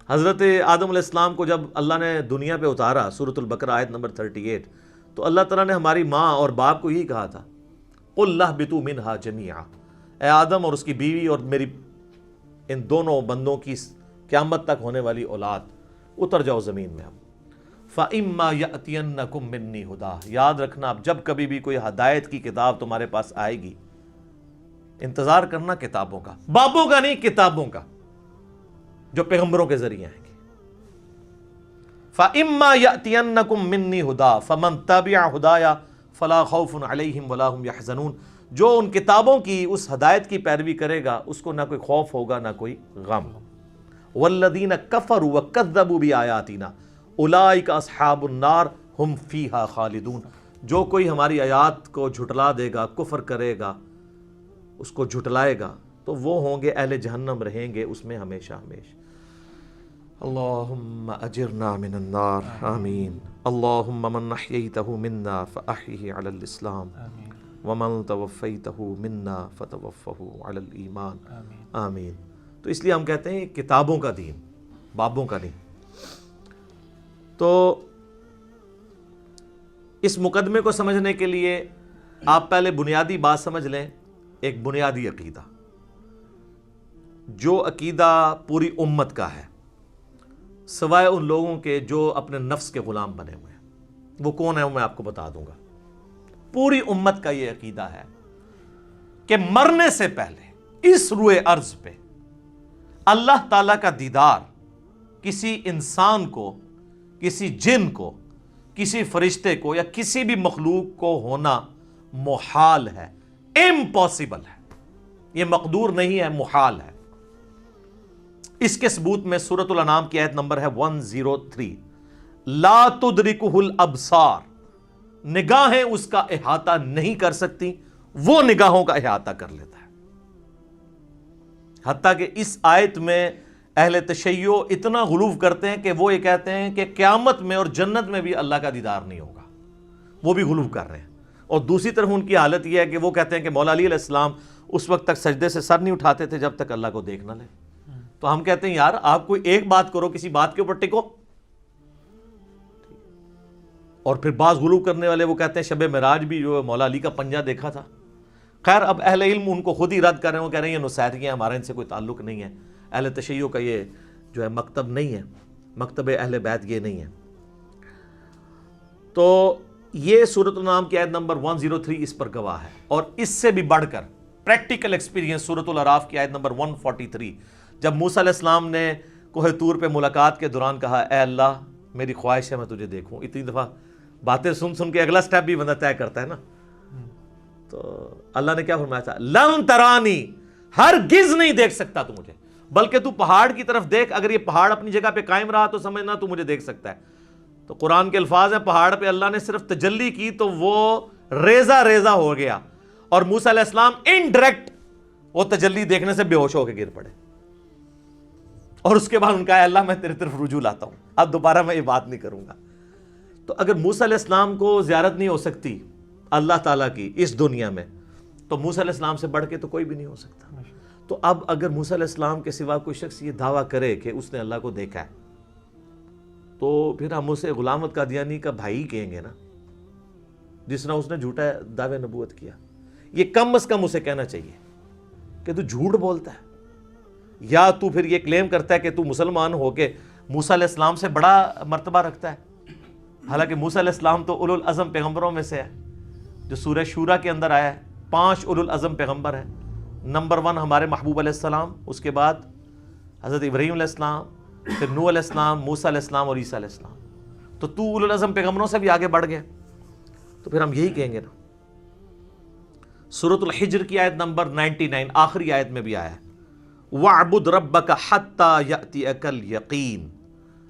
حضرت آدم علیہ السلام کو جب اللہ نے دنیا پہ اتارا، سورۃ البقرہ آیت نمبر 38، تو اللہ تعالیٰ نے ہماری ماں اور باپ کو یہی کہا تھا قُلْ اهْبِطُوا مِنْهَا جَمِيعًا، اے آدم اور اس کی بیوی اور میری ان دونوں بندوں کی قیامت تک ہونے والی اولاد، اتر جاؤ زمین میں۔ اب فَإِمَّا يَأْتِيَنَّكُم مِّنِّي هُدًى، یاد رکھنا اب جب کبھی بھی کوئی ہدایت کی کتاب تمہارے پاس آئے گی، انتظار کرنا کتابوں کا، بابوں کا نہیں، کتابوں کا جو پیغمبروں کے ذریعے آئیں گے۔ فَإِمَّا يَأْتِيَنَّكُم مِّنِّي هُدًى فَمَن تَبِعَ هُدَايَ فَلَا خَوْفٌ عَلَيْهِمْ وَلَا هُمْ يَحْزَنُونَ، جو ان کتابوں کی اس ہدایت کی پیروی کرے گا اس کو نہ کوئی خوف ہوگا نہ کوئی غم۔ وَالَّذِينَ كَفَرُوا وَكَذَّبُوا بِآيَاتِنَا اولئک اصحاب النار ہم فیہا خالدون، جو کوئی ہماری آیات کو جھٹلا دے گا، کفر کرے گا، اس کو جھٹلائے گا، تو وہ ہوں گے اہل جہنم، رہیں گے اس میں ہمیشہ ہمیشہ۔ اللہم اجرنا من النار، آمین۔ اللہم من احییتہ منا فاحیہ علی الاسلام، ومن توفیتہ منا فتوفہ علی الایمان، آمین۔ تو اس لیے ہم کہتے ہیں کتابوں کا دین، بابوں کا نہیں۔ تو اس مقدمے کو سمجھنے کے لیے آپ پہلے بنیادی بات سمجھ لیں، ایک بنیادی عقیدہ، جو عقیدہ پوری امت کا ہے سوائے ان لوگوں کے جو اپنے نفس کے غلام بنے ہوئے ہیں۔ وہ کون ہے وہ میں آپ کو بتا دوں گا۔ پوری امت کا یہ عقیدہ ہے کہ مرنے سے پہلے اس روئے ارض پہ اللہ تعالیٰ کا دیدار کسی انسان کو، کسی جن کو، کسی فرشتے کو یا کسی بھی مخلوق کو ہونا محال ہے، امپاسبل ہے، یہ مقدور نہیں ہے، محال ہے۔ اس کے ثبوت میں سورۃ الانعام کی آیت نمبر ہے 103، لا تدرکہ الابصار، نگاہیں اس کا احاطہ نہیں کر سکتی، وہ نگاہوں کا احاطہ کر لیتا ہے۔ حتیٰ کہ اس آیت میں اہل تشیع اتنا غلو کرتے ہیں کہ وہ یہ کہتے ہیں کہ قیامت میں اور جنت میں بھی اللہ کا دیدار نہیں ہوگا، وہ بھی غلو کر رہے ہیں۔ اور دوسری طرف ان کی حالت یہ ہے کہ وہ کہتے ہیں کہ مولا علی علیہ السلام اس وقت تک سجدے سے سر نہیں اٹھاتے تھے جب تک اللہ کو دیکھ نہ لیں۔ تو ہم کہتے ہیں یار آپ کوئی ایک بات کرو، کسی بات کے اوپر ٹکو۔ اور پھر بعض غلو کرنے والے وہ کہتے ہیں شب معراج بھی جو مولا علی کا پنجہ دیکھا تھا۔ خیر اب اہل علم ان کو خود ہی رد کر رہے ہیں، وہ کہہ رہے ہیں یہ نصیحتیاں، ہمارا ان سے کوئی تعلق نہیں ہے، اہل تشیع کا یہ جو ہے مکتب نہیں ہے، مکتب اہل بیت یہ نہیں ہے۔ تو یہ سورۃ الانعام کی آیت نمبر 103 اس پر گواہ ہے۔ اور اس سے بھی بڑھ کر پریکٹیکل ایکسپیرینس سورۃ الاعراف کی آیت نمبر 143، جب موسیٰ علیہ السلام نے کوہ طور پہ ملاقات کے دوران کہا اے اللہ میری خواہش ہے میں تجھے دیکھوں۔ اتنی دفعہ باتیں سن سن کے اگلا سٹیپ بھی بندہ طے کرتا ہے نا۔ تو اللہ نے کیا فرمایا تھا؟ لن ترانی، ہرگز نہیں دیکھ سکتا تو مجھے، بلکہ تو پہاڑ کی طرف دیکھ، اگر یہ پہاڑ اپنی جگہ پہ قائم رہا تو سمجھنا تو مجھے دیکھ سکتا ہے۔ تو قرآن کے الفاظ ہیں پہاڑ پہ اللہ نے صرف تجلی کی تو وہ ریزہ ریزہ ہو گیا، اور موسیٰ علیہ السلام انڈائریکٹ وہ تجلی دیکھنے سے بے ہوش ہو کے گر پڑے۔ اور اس کے بعد ان کا ہے اللہ میں تیرے طرف رجوع لاتا ہوں، اب دوبارہ میں یہ بات نہیں کروں گا۔ تو اگر موسیٰ علیہ السلام کو زیارت نہیں ہو سکتی اللہ تعالیٰ کی اس دنیا میں، تو موسیٰ علیہ السلام سے بڑھ کے تو کوئی بھی نہیں ہو سکتا۔ تو اب اگر موسیٰ علیہ السلام کے سوا کوئی شخص یہ دعویٰ کرے کہ اس نے اللہ کو دیکھا ہے تو پھر ہم اسے غلام احمد قادیانی کا بھائی کہیں گے نا، جس طرح اس نے جھوٹا دعوے نبوت کیا۔ یہ کم از کم اسے کہنا چاہیے کہ تو جھوٹ بولتا ہے، یا تو پھر یہ کلیم کرتا ہے کہ تو مسلمان ہو کے موسیٰ علیہ السلام سے بڑا مرتبہ رکھتا ہے، حالانکہ موسیٰ علیہ السلام تو اولو العزم پیغمبروں میں سے ہے، جو سورہ شورا کے اندر آیا ہے۔ 5 اولو العزم پیغمبر ہیں، نمبر 1 ہمارے محبوب علیہ السلام، اس کے بعد حضرت ابراہیم علیہ السلام، پھر نوح علیہ السلام، موسیٰ علیہ السلام اور عیسیٰ علیہ السلام۔ تو اولو العزم پیغمبروں سے بھی آگے بڑھ گیا، تو پھر ہم یہی کہیں گے نا۔ سورۃ الحجر کی آیت نمبر 99 آخری آیت میں بھی آیا ہے، وَاعْبُدْ رَبَّكَ حَتَّى يَأْتِيَكَ الْيَقِينُ،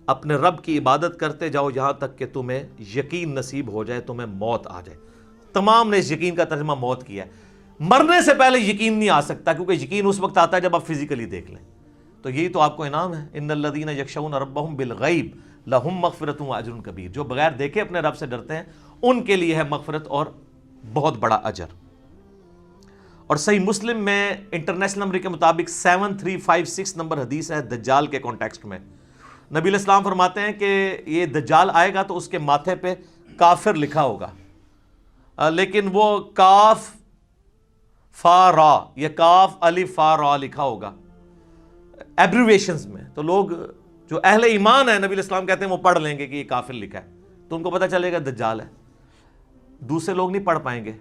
اپنے رب کی عبادت کرتے جاؤ یہاں تک کہ تمہیں یقین نصیب ہو جائے، تمہیں موت آ جائے۔ تمام نے اس یقین کا ترجمہ موت کیا ہے۔ مرنے سے پہلے یقین نہیں آ سکتا، کیونکہ یقین اس وقت آتا ہے جب آپ فزیکلی دیکھ لیں۔ تو یہی تو آپ کو انعام ہے، ان الذین یخشون ربہم بالغیب لہم مغفرۃ واجر کبیر، جو بغیر دیکھے اپنے رب سے ڈرتے ہیں ان کے لیے ہے مغفرت اور بہت بڑا اجر۔ اور صحیح مسلم میں انٹرنیشنل نمبر کے مطابق 7356 نمبر حدیث ہے دجال کے کانٹیکسٹ میں۔ نبی علیہ السلام فرماتے ہیں کہ یہ دجال آئے گا تو اس کے ماتھے پہ کافر لکھا ہوگا، لیکن وہ کاف فا را یا کاف الف فا را لکھا ہوگا ایبریویشنز میں، تو لوگ جو اہل ایمان ہیں نبی علیہ السلام کہتے ہیں وہ پڑھ لیں گے کہ یہ کافر لکھا ہے، تو ان کو پتہ چلے گا دجال ہے۔ دوسرے لوگ نہیں پڑھ پائیں گے،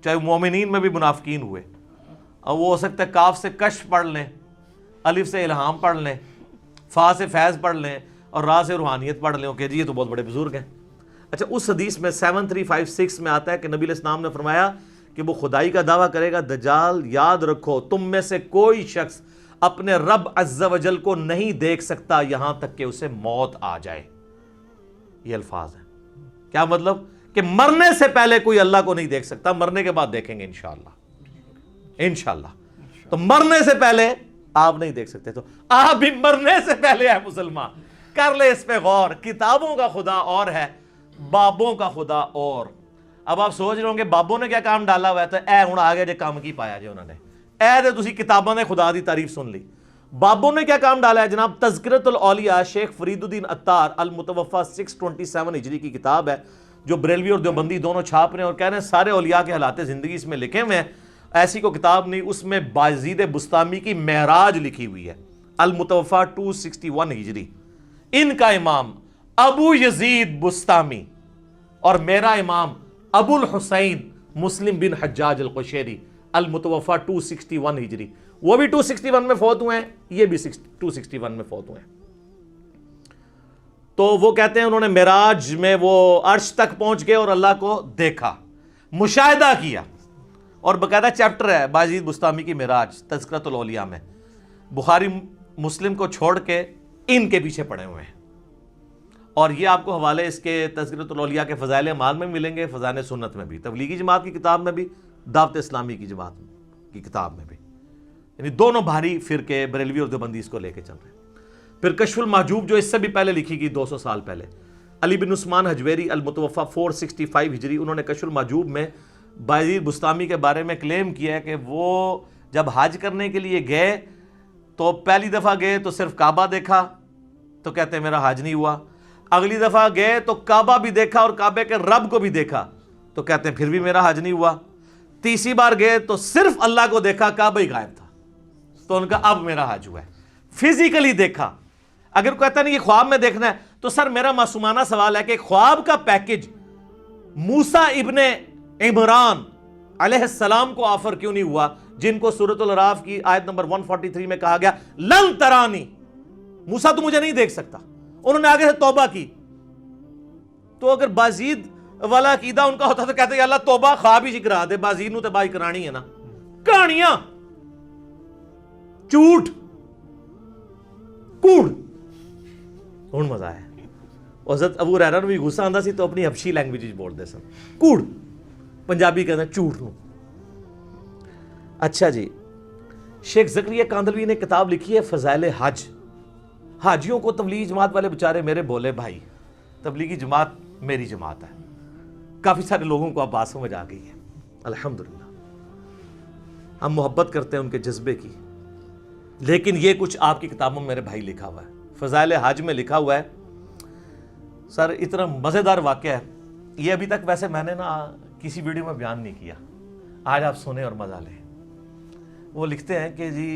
چاہے مومنین میں بھی منافقین ہوئے، اور وہ ہو سکتا ہے کاف سے کشف پڑھ لیں، الف سے الہام پڑھ لیں، فا سے فیض پڑھ لیں، اور را سے روحانیت پڑھ لیں، کہ جی یہ تو بہت بڑے بزرگ ہیں۔ اچھا، اس حدیث میں 7356 میں آتا ہے کہ نبی علیہ السلام نے فرمایا کہ وہ خدائی کا دعویٰ کرے گا دجال، یاد رکھو تم میں سے کوئی شخص اپنے رب عز و جل کو نہیں دیکھ سکتا یہاں تک کہ اسے موت آ جائے۔ یہ الفاظ ہیں، کیا مطلب؟ کہ مرنے سے پہلے کوئی اللہ کو نہیں دیکھ سکتا، مرنے کے بعد دیکھیں گے انشاءاللہ۔ تو مرنے سے پہلے آپ نہیں دیکھ سکتے، تو آپ بھی مرنے سے پہلے ہے مسلمان، کر لے اس پہ غور۔ کتابوں کا خدا اور ہے، بابوں کا خدا اور۔ اب آپ سوچ رہے ہوں گے بابوں نے کیا کام ڈالا ہوا ہے، تو اے ہوں آگے جو کام کی پایا جی انہوں نے، اے دے تسی کتابوں نے خدا دی تعریف سن لی۔ بابوں نے کیا کام ڈالا ہے جناب؟ تذکرۃ الاولیاء شیخ فرید الدین عطار المتوفی 627 ہجری کی کتاب ہے، جو بریلوی اور دیوبندی دونوں چھاپ رہے ہیں اور کہہ رہے ہیں سارے اولیاء کے حالات زندگی اس میں لکھے ہوئے ہیں۔ ایسی کوئی کتاب نہیں، اس میں بایزید بستامی کی معراج لکھی ہوئی ہے، المتوفی 261 ہجری۔ ان کا امام ابو یزید بستامی اور میرا امام ابو الحسین مسلم بن حجاج القشیری، المتوفی 261 ہجری۔ وہ بھی 261 میں فوت ہوئے ہیں، یہ بھی 261 میں فوت ہوئے ہیں۔ تو وہ کہتے ہیں انہوں نے معراج میں وہ عرش تک پہنچ گئے اور اللہ کو دیکھا، مشاہدہ کیا، اور باقاعدہ چیپٹر ہے بایزید بستامی کی معراج تذکرۃ الاولیاء میں۔ بخاری مسلم کو چھوڑ کے ان کے پیچھے پڑے ہوئے ہیں، اور یہ آپ کو حوالے اس کے تذکرۃ الاولیاء کے فضائل اعمال میں ملیں گے، فضائل سنت میں بھی، تبلیغی جماعت کی کتاب میں بھی، دعوت اسلامی کی جماعت کی کتاب میں بھی، یعنی دونوں بھاری فرقے بریلوی اور دیوبندی اس کو لے کے چل رہے ہیں۔ پھر کشف المحجوب جو اس سے بھی پہلے لکھی گئی 200 سال پہلے، علی بن عثمان حجویری المتوفی 465 ہجری، انہوں نے کشف المحجوب میں بایزید بستامی کے بارے میں کلیم کیا ہے کہ وہ جب حج کرنے کے لیے گئے تو پہلی دفعہ گئے تو صرف کعبہ دیکھا، تو کہتے ہیں میرا حج نہیں ہوا۔ اگلی دفعہ گئے تو کعبہ بھی دیکھا اور کعبے کے رب کو بھی دیکھا، تو کہتے ہیں پھر بھی میرا حج نہیں ہوا۔ تیسری بار گئے تو صرف اللہ کو دیکھا، کعبہ ہی غائب تھا، تو ان کا اب میرا حج ہوا ہے۔ فزیکلی دیکھا۔ اگر کہتا نہیں یہ خواب میں دیکھنا ہے، تو سر میرا معصومانہ سوال ہے کہ خواب کا پیکج موسیٰ ابن عمران علیہ السلام کو آفر کیوں نہیں ہوا، جن کو سورۃ الاعراف کی آیت نمبر 143 میں کہا گیا لن ترانی، موسیٰ تو مجھے نہیں دیکھ سکتا، انہوں نے آگے سے توبہ کی۔ تو اگر بازید والا عقیدہ ان کا ہوتا تو کہتے ہیں اللہ توبہ خواب ہی کرا دے، بازید نو تے بائی کرانی ہے نا، کہانیاں، جھوٹ، کوڑ۔ ہن مزہ ہے۔ حضرت ابو ہریرہ نو بھی غصہ آندا سی تو اپنی حبشی لینگویج وچ بولدے سن، کوڑ، پنجابی کہتے ہیں جھوٹ نو۔ اچھا جی، شیخ زکریا کاندلوی نے کتاب لکھی ہے فضائل حج۔ حاجیوں کو تبلیغی جماعت والے بچارے میرے بولے بھائی، تبلیغی جماعت میری جماعت ہے، کافی سارے لوگوں کو اب بات سمجھ آ گئی ہے الحمدللہ۔ ہم محبت کرتے ہیں ان کے جذبے کی، لیکن یہ کچھ آپ کی کتابوں میں میرے بھائی لکھا ہوا ہے۔ فضائل حج میں لکھا ہوا ہے سر، اتنا مزیدار واقعہ ہے یہ، ابھی تک ویسے میں نے کسی ویڈیو میں بیان نہیں کیا، آج آپ سنیں اور مزہ لیں۔ وہ لکھتے ہیں کہ جی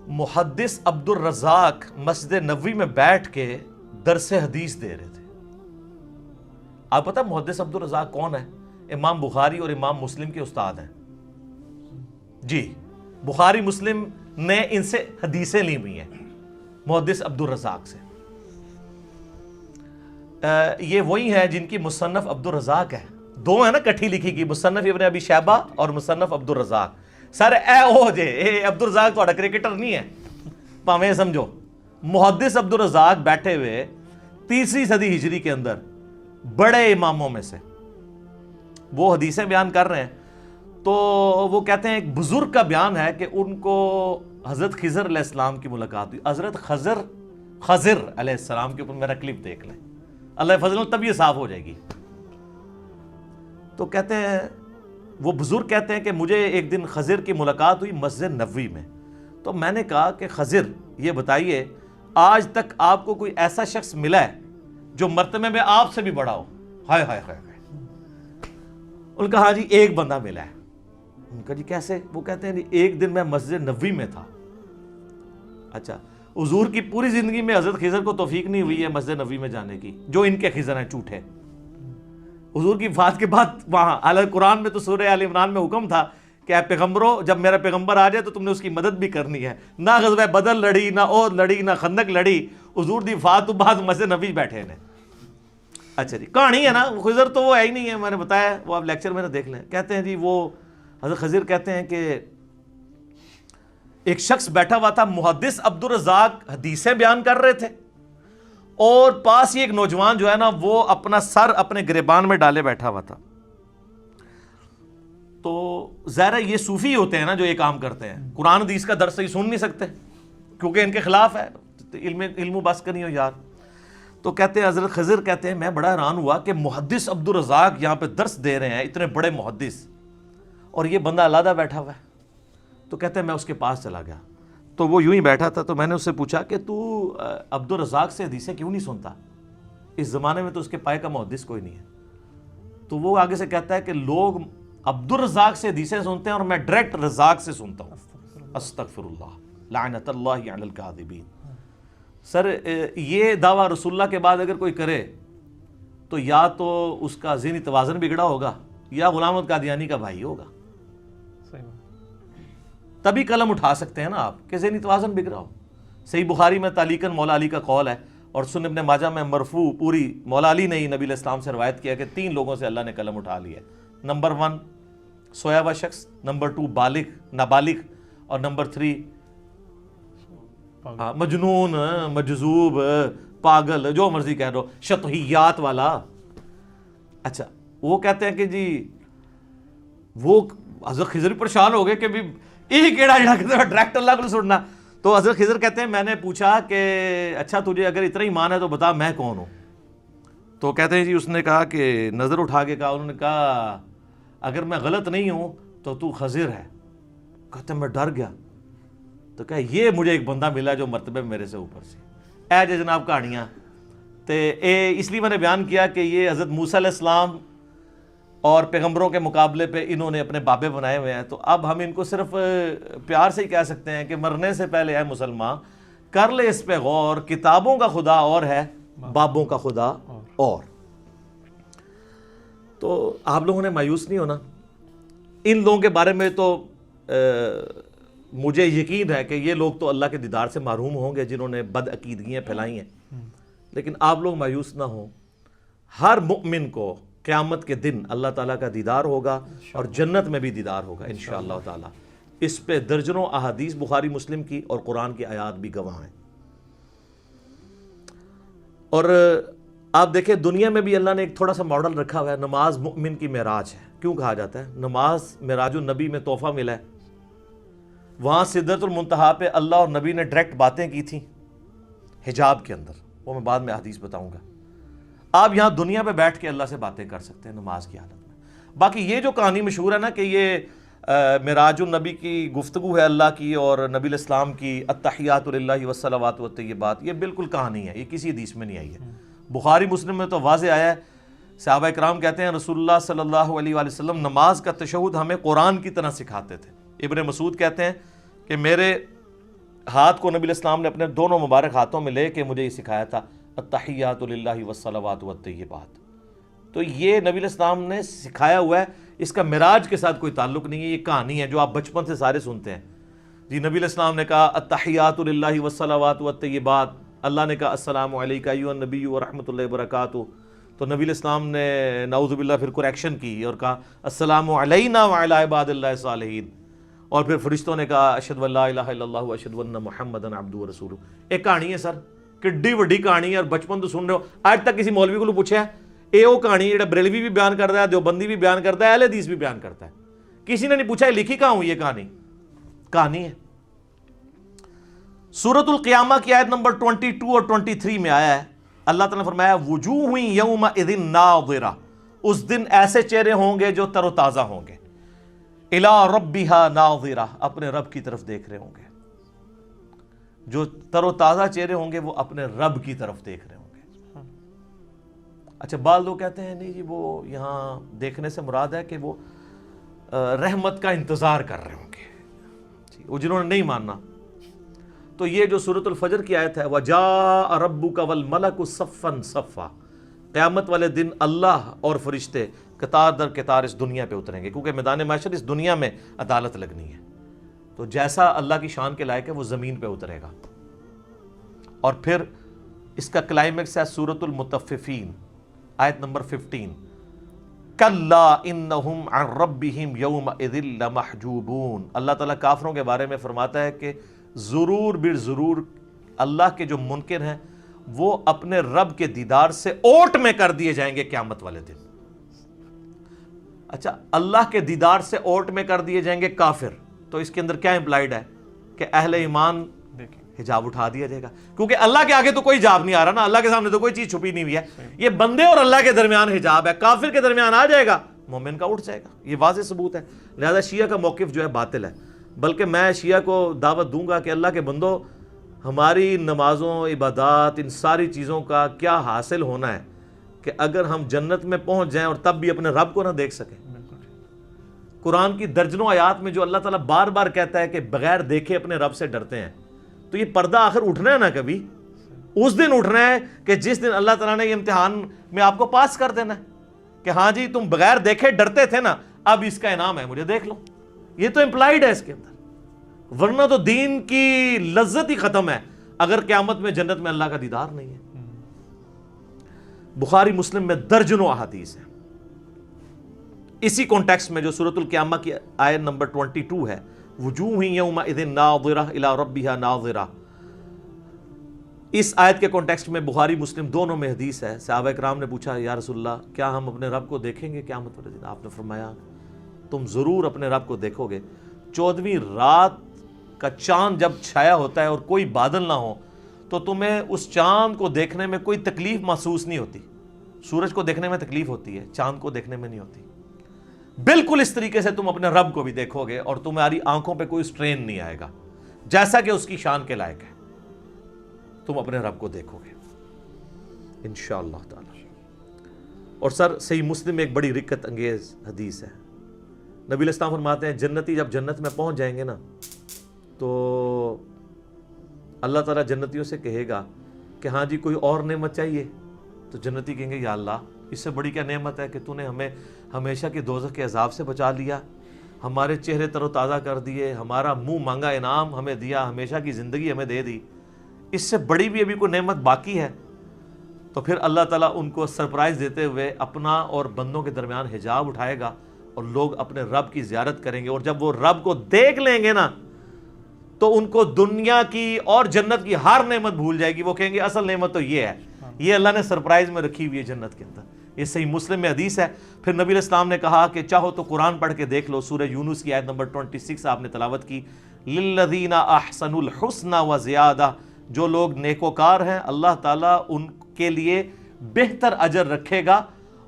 محدث عبد الرزاق مسجد نبوی میں بیٹھ کے درس حدیث دے رہے تھے۔ آپ پتہ محدث عبد الرزاق کون ہے؟ امام بخاری اور امام مسلم کے استاد ہیں جی، بخاری مسلم نے ان سے حدیثیں لی ہوئی ہیں محدث عبد الرزاق سے۔ یہ وہی ہے جن کی مصنف عبد الرزاق ہے، دو ہیں نا کٹھی لکھی کی، مصنف ابن ابی شیبہ اور مصنف عبد الرزاق۔ سر اے او جے اے عبد الرزاق تھوڑا کرکٹر نہیں ہے، پاویں سمجھو۔ محدث عبد الرزاق بیٹھے ہوئے 3 صدی ہجری کے اندر بڑے اماموں میں سے وہ حدیثیں بیان کر رہے ہیں، تو وہ کہتے ہیں ایک بزرگ کا بیان ہے کہ ان کو حضرت خضر علیہ السلام کی ملاقات ہوئی۔ حضرت خضر علیہ السلام کے اوپر میرا کلپ دیکھ لیں، اللہ فضل تب یہ صاف ہو جائے گی۔ تو کہتے ہیں وہ بزرگ کہتے ہیں کہ مجھے ایک دن خضر کی ملاقات ہوئی مسجد نبوی میں، تو میں نے کہا کہ خضر یہ بتائیے آج تک آپ کو کوئی ایسا شخص ملا ہے جو مرتبے میں آپ سے بھی بڑا ہو؟ ہائے ہائے ہائے ہائے۔ ان کا ہاں جی ایک بندہ ملا ہے۔ ان کا جی کیسے؟ وہ کہتے ہیں جی ایک دن میں مسجد نبوی میں تھا۔ اچھا، حضور کی پوری زندگی میں حضرت خضر کو توفیق نہیں ہوئی ہے مسجد نبوی میں جانے کی، جو ان کے خضر ہیں جھوٹے۔ حضور کی وفات کے بعد وہاں حالانکہ قرآن میں تو سورہ آل عمران میں حکم تھا کہ اے پیغمبروں جب میرا پیغمبر آ جائے تو تم نے اس کی مدد بھی کرنی ہے۔ نہ غزوہ بدر لڑی، نہ عہد لڑی، نہ خندق لڑی، حضور دی وفات تو بعد مسجد نبوی بیٹھے ہیں۔ اچھا جی کہانی ہے نا، خضر تو وہ ہے ہی نہیں ہے، میں نے بتایا، وہ آپ لیکچر میں دیکھ لیں۔ کہتے ہیں جی وہ حضرت خضر کہتے ہیں کہ ایک شخص بیٹھا ہوا تھا، محدث عبد الرزاق حدیثیں بیان کر رہے تھے، اور پاس ہی ایک نوجوان جو ہے نا وہ اپنا سر اپنے گریبان میں ڈالے بیٹھا ہوا تھا۔ تو ظاہر یہ صوفی ہوتے ہیں نا جو یہ کام کرتے ہیں، قرآن حدیث کا درس ہی سن نہیں سکتے کیونکہ ان کے خلاف ہے، علم و بس کرنی ہو یار۔ تو کہتے ہیں حضرت خضر کہتے ہیں میں بڑا حیران ہوا کہ محدث عبد الرزاق یہاں پہ درس دے رہے ہیں، اتنے بڑے محدث، اور یہ بندہ علیحدہ بیٹھا ہوا ہے۔ تو کہتے ہیں میں اس کے پاس چلا گیا، تو وہ یوں ہی بیٹھا تھا، تو میں نے اس سے پوچھا کہ تو عبد الرزاق سے حدیثیں کیوں نہیں سنتا؟ اس زمانے میں تو اس کے پائے کا محدث کوئی نہیں ہے۔ تو وہ آگے سے کہتا ہے کہ لوگ عبد الرزاق سے حدیثیں سنتے ہیں اور میں ڈائریکٹ رزاق سے سنتا ہوں۔ استغفر اللہ لعنت اللہ علی الکاذبین۔ سر یہ دعویٰ رسول اللہ کے بعد اگر کوئی کرے تو یا تو اس کا ذہنی توازن بگڑا ہوگا یا غلام احمد قادیانی کا بھائی ہوگا، تبھی قلم اٹھا سکتے ہیں نا آپ کہ ذہنی توازن بگڑا ہو۔ صحیح بخاری میں تعلیقاً مولا علی کا قول ہے، اور سنن ابن ماجہ میں مرفوع پوری مولا علی نے ہی نبی علیہ السلام سے روایت کیا کہ 3 لوگوں سے اللہ نے قلم اٹھا لیا ہے۔ نمبر 1 سویا ہوا شخص، نمبر 2 بالغ نابالغ، اور نمبر 3 مجنون مجذوب پاگل جو مرضی کہہ رہو، شطحیات والا۔ اچھا وہ کہتے ہیں کہ جی وہ حضرت خضر پریشان ہو گئے کہ بھی یہ کیڑا جڑا کہتے ہیں ڈائریکٹ اللہ کو سننا۔ تو حضرت خضر کہتے ہیں میں نے پوچھا کہ اچھا تجھے اگر اتنا ہی ایمان ہے تو بتا میں کون ہوں؟ تو کہتے ہیں جی اس نے کہا کہ نظر اٹھا کے کہا، انہوں نے کہا اگر میں غلط نہیں ہوں تو خضر ہے۔ کہتے ہیں میں ڈر گیا، تو کہا یہ مجھے ایک بندہ ملا جو مرتبہ میرے سے اوپر سے۔ اے جی جناب کہانیاں تو اس لیے میں نے بیان کیا کہ یہ حضرت موسیٰ علیہ السلام اور پیغمبروں کے مقابلے پہ انہوں نے اپنے بابے بنائے ہوئے ہیں، تو اب ہم ان کو صرف پیار سے ہی کہہ سکتے ہیں کہ مرنے سے پہلے اے مسلمان کر لے اس پہ غور، کتابوں کا خدا اور ہے، بابوں کا خدا اور۔ تو آپ لوگوں نے مایوس نہیں ہونا، ان لوگوں کے بارے میں تو مجھے یقین ہے کہ یہ لوگ تو اللہ کے دیدار سے محروم ہوں گے جنہوں نے بد عقیدگیاں پھیلائی ہیں، لیکن آپ لوگ مایوس نہ ہوں۔ ہر مؤمن کو قیامت کے دن اللہ تعالیٰ کا دیدار ہوگا اور جنت میں بھی دیدار ہوگا انشاءاللہ تعالیٰ۔ اس پہ درجنوں احادیث بخاری مسلم کی اور قرآن کی آیات بھی گواہ ہیں۔ اور آپ دیکھیں دنیا میں بھی اللہ نے ایک تھوڑا سا ماڈل رکھا ہوا ہے، نماز مؤمن کی معراج ہے۔ کیوں کہا جاتا ہے؟ نماز معراج النبی میں تحفہ ملا ہے، وہاں سدرۃ المنتہا پہ اللہ اور نبی نے ڈائریکٹ باتیں کی تھیں حجاب کے اندر، وہ میں بعد میں حدیث بتاؤں گا۔ آپ یہاں دنیا پہ بیٹھ کے اللہ سے باتیں کر سکتے ہیں نماز کی حالت میں۔ باقی یہ جو کہانی مشہور ہے نا کہ یہ معراج النبی کی گفتگو ہے اللہ کی اور نبی الاسلام کی التحیات للہ والصلوات والطیبات، یہ بالکل کہانی ہے، یہ کسی حدیث میں نہیں آئی ہے۔ بخاری مسلم میں تو واضح آیا ہے، صحابہ کرام کہتے ہیں رسول اللہ صلی اللہ علیہ وآلہ وسلم نماز کا تشہد ہمیں قرآن کی طرح سکھاتے تھے۔ ابن مسعود کہتے ہیں کہ میرے ہاتھ کو نبی الاسلام نے اپنے دونوں مبارک ہاتھوں میں لے کے مجھے یہ سکھایا تھا التحیات للہ والصلوات والطیبات۔ تو یہ نبی الاسلام نے سکھایا ہوا ہے، اس کا معراج کے ساتھ کوئی تعلق نہیں ہے، یہ کہانی ہے جو آپ بچپن سے سارے سنتے ہیں۔ جی نبی الاسلام نے کہا التحیات للہ والصلوات والطیبات، اللہ نے کہا السلام علیکہ ایھا النبی ورحمۃ اللہ وبرکاتہ، تو نبی الاسلام نے نعوذ باللہ پھر کریکشن کی اور کہا السلام علینا وعلی عباد اللہ الصالحین، اور پھر فرشتوں نے کہا اشہد ان لا الہ الا اللہ واشہد ان محمدًا عبدہ ورسولہ۔ ایک کہانی ہے سر، کڈی وڈی کہانی ہے، اور بچپن تو سن رہے ہو، آج تک کسی مولوی کو پوچھا ہے اے وہ کہانی جڑا بریلوی بھی بیان کرتا ہے، دیوبندی بھی بیان کرتا ہے، اہل حدیث بھی بیان کرتا ہے، کسی نے نہیں پوچھا لکھی کہاں ہوئی یہ کہانی ہے۔ سورۃ القیامہ کی آیت نمبر 22 اور 23 میں آیا ہے، اللہ تعالیٰ نے فرمایا وجوہ یومئذ ناظرہ، اس دن ایسے چہرے ہوں گے جو تر و تازہ ہوں گے، الی ربہا ناظرہ، اپنے رب کی طرف دیکھ رہے ہوں گے۔ جو تر و تازہ چہرے ہوں گے وہ اپنے رب کی طرف دیکھ رہے ہوں گے۔ اچھا بعض لوگ کہتے ہیں نہیں جی وہ یہاں دیکھنے سے مراد ہے کہ وہ رحمت کا انتظار کر رہے ہوں گے، وہ جنہوں نے نہیں ماننا، تو یہ جو سورۃ الفجر کی آیت ہے وَجَاءَ رَبُّكَ وَالْمَلَكُ صَفًّا صَفًّا، قیامت والے دن اللہ اور فرشتے قطار در قطار اس دنیا پہ اتریں گے، کیونکہ میدان محشر اس دنیا میں عدالت لگنی ہے، تو جیسا اللہ کی شان کے لائق ہے وہ زمین پہ اترے گا۔ اور پھر اس کا کلائمیکس ہے سورۃ المطففین آیت نمبر 15، کَلَّا إِنَّهُمْ عَنْ رَبِّهِمْ يَوْمَئِذٍ لَمَحْجُوبُونَ، اللہ تعالیٰ کافروں کے بارے میں فرماتا ہے کہ ضرور بالضرور اللہ کے جو منکر ہیں وہ اپنے رب کے دیدار سے اوٹ میں کر دیے جائیں گے قیامت والے دن۔ اچھا اللہ کے دیدار سے اوٹ میں کر دیے جائیں گے کافر، تو اس کے اندر کیا امپلائیڈ ہے کہ اہل ایمان حجاب اٹھا دیا جائے گا، کیونکہ اللہ کے آگے تو کوئی حجاب نہیں آ رہا نا، اللہ کے سامنے تو کوئی چیز چھپی نہیں ہوئی ہے، یہ بندے اور اللہ کے درمیان حجاب ہے، کافر کے درمیان آ جائے گا، مومن کا اٹھ جائے گا، یہ واضح ثبوت ہے۔ لہذا شیعہ کا موقف جو ہے باطل ہے، بلکہ میں شیعہ کو دعوت دوں گا کہ اللہ کے بندو ہماری نمازوں عبادات ان ساری چیزوں کا کیا حاصل ہونا ہے کہ اگر ہم جنت میں پہنچ جائیں اور تب بھی اپنے رب کو نہ دیکھ سکیں۔ قرآن کی درجنوں آیات میں جو اللہ تعالیٰ بار بار کہتا ہے کہ بغیر دیکھے اپنے رب سے ڈرتے ہیں، تو یہ پردہ آخر اٹھنا ہے نا، کبھی اس دن اٹھنا ہے کہ جس دن اللہ تعالیٰ نے یہ امتحان میں آپ کو پاس کر دینا ہے کہ ہاں جی تم بغیر دیکھے ڈرتے تھے نا، اب اس کا انعام ہے، مجھے دیکھ لو۔ یہ تو امپلائیڈ ہے اس کے اندر، ورنہ تو دین کی لذت ہی ختم ہے اگر قیامت میں جنت میں اللہ کا دیدار نہیں ہے۔ بخاری مسلم میں درجنوں احادیث ہیں اسی کانٹیکسٹ میں جو سورۃ القیامہ کی آیت نمبر 22 ہے، وجوہ یومئذ ناظرہ الی ربہا ناظرہ، اس آیت کے کانٹیکسٹ میں بخاری مسلم دونوں میں حدیث ہے۔ صحابہ کرام نے پوچھا یا رسول اللہ کیا ہم اپنے رب کو دیکھیں گے قیامت والے دن؟ آپ نے فرمایا تم ضرور اپنے رب کو دیکھو گے۔ 14ویں رات کا چاند جب چھایا ہوتا ہے اور کوئی بادل نہ ہو تو تمہیں اس چاند کو دیکھنے میں کوئی تکلیف محسوس نہیں ہوتی۔ سورج کو دیکھنے میں تکلیف ہوتی ہے، چاند کو دیکھنے میں نہیں ہوتی۔ بالکل اس طریقے سے تم اپنے رب کو بھی دیکھو گے اور تمہاری آنکھوں پہ کوئی سٹرین نہیں آئے گا، جیسا کہ اس کی شان کے لائق ہے، تم اپنے رب کو دیکھو گے انشاءاللہ تعالی۔ اور سر صحیح مسلم میں ایک بڑی رکت انگیز حدیث ہے، نبی علیہ السلام فرماتے ہیں جنتی جب جنت میں پہنچ جائیں گے نا تو اللہ تعالیٰ جنتیوں سے کہے گا کہ ہاں جی کوئی اور نعمت چاہیے؟ تو جنتی کہیں گے یا اللہ اس سے بڑی کیا نعمت ہے کہ تو نے ہمیں ہمیشہ کی دوزخ کے عذاب سے بچا لیا، ہمارے چہرے تر و تازہ کر دیے، ہمارا منہ مانگا انعام ہمیں دیا، ہمیشہ کی زندگی ہمیں دے دی، اس سے بڑی بھی ابھی کوئی نعمت باقی ہے؟ تو پھر اللہ تعالیٰ ان کو سرپرائز دیتے ہوئے اپنا اور بندوں کے درمیان حجاب اٹھائے گا اور لوگ اپنے رب کی زیارت کریں گے، اور جب وہ رب کو دیکھ لیں گے نا تو ان کو دنیا کی اور جنت کی ہر نعمت بھول جائے گی، وہ کہیں گے اصل نعمت تو یہ ہے، یہ اللہ نے سرپرائز میں رکھی ہوئی ہے جنت کے اندر۔ یہ صحیح مسلم میں حدیث ہے۔ پھر نبی علیہ السلام نے کہا کہ چاہو تو قرآن پڑھ کے دیکھ لو، سورہ یونس کی آیت نمبر 26 آپ نے تلاوت کی، للذین احسنوا الحسنى وزیادہ، جو لوگ نیکوکار ہیں اللہ تعالیٰ ان کے لیے بہتر اجر رکھے گا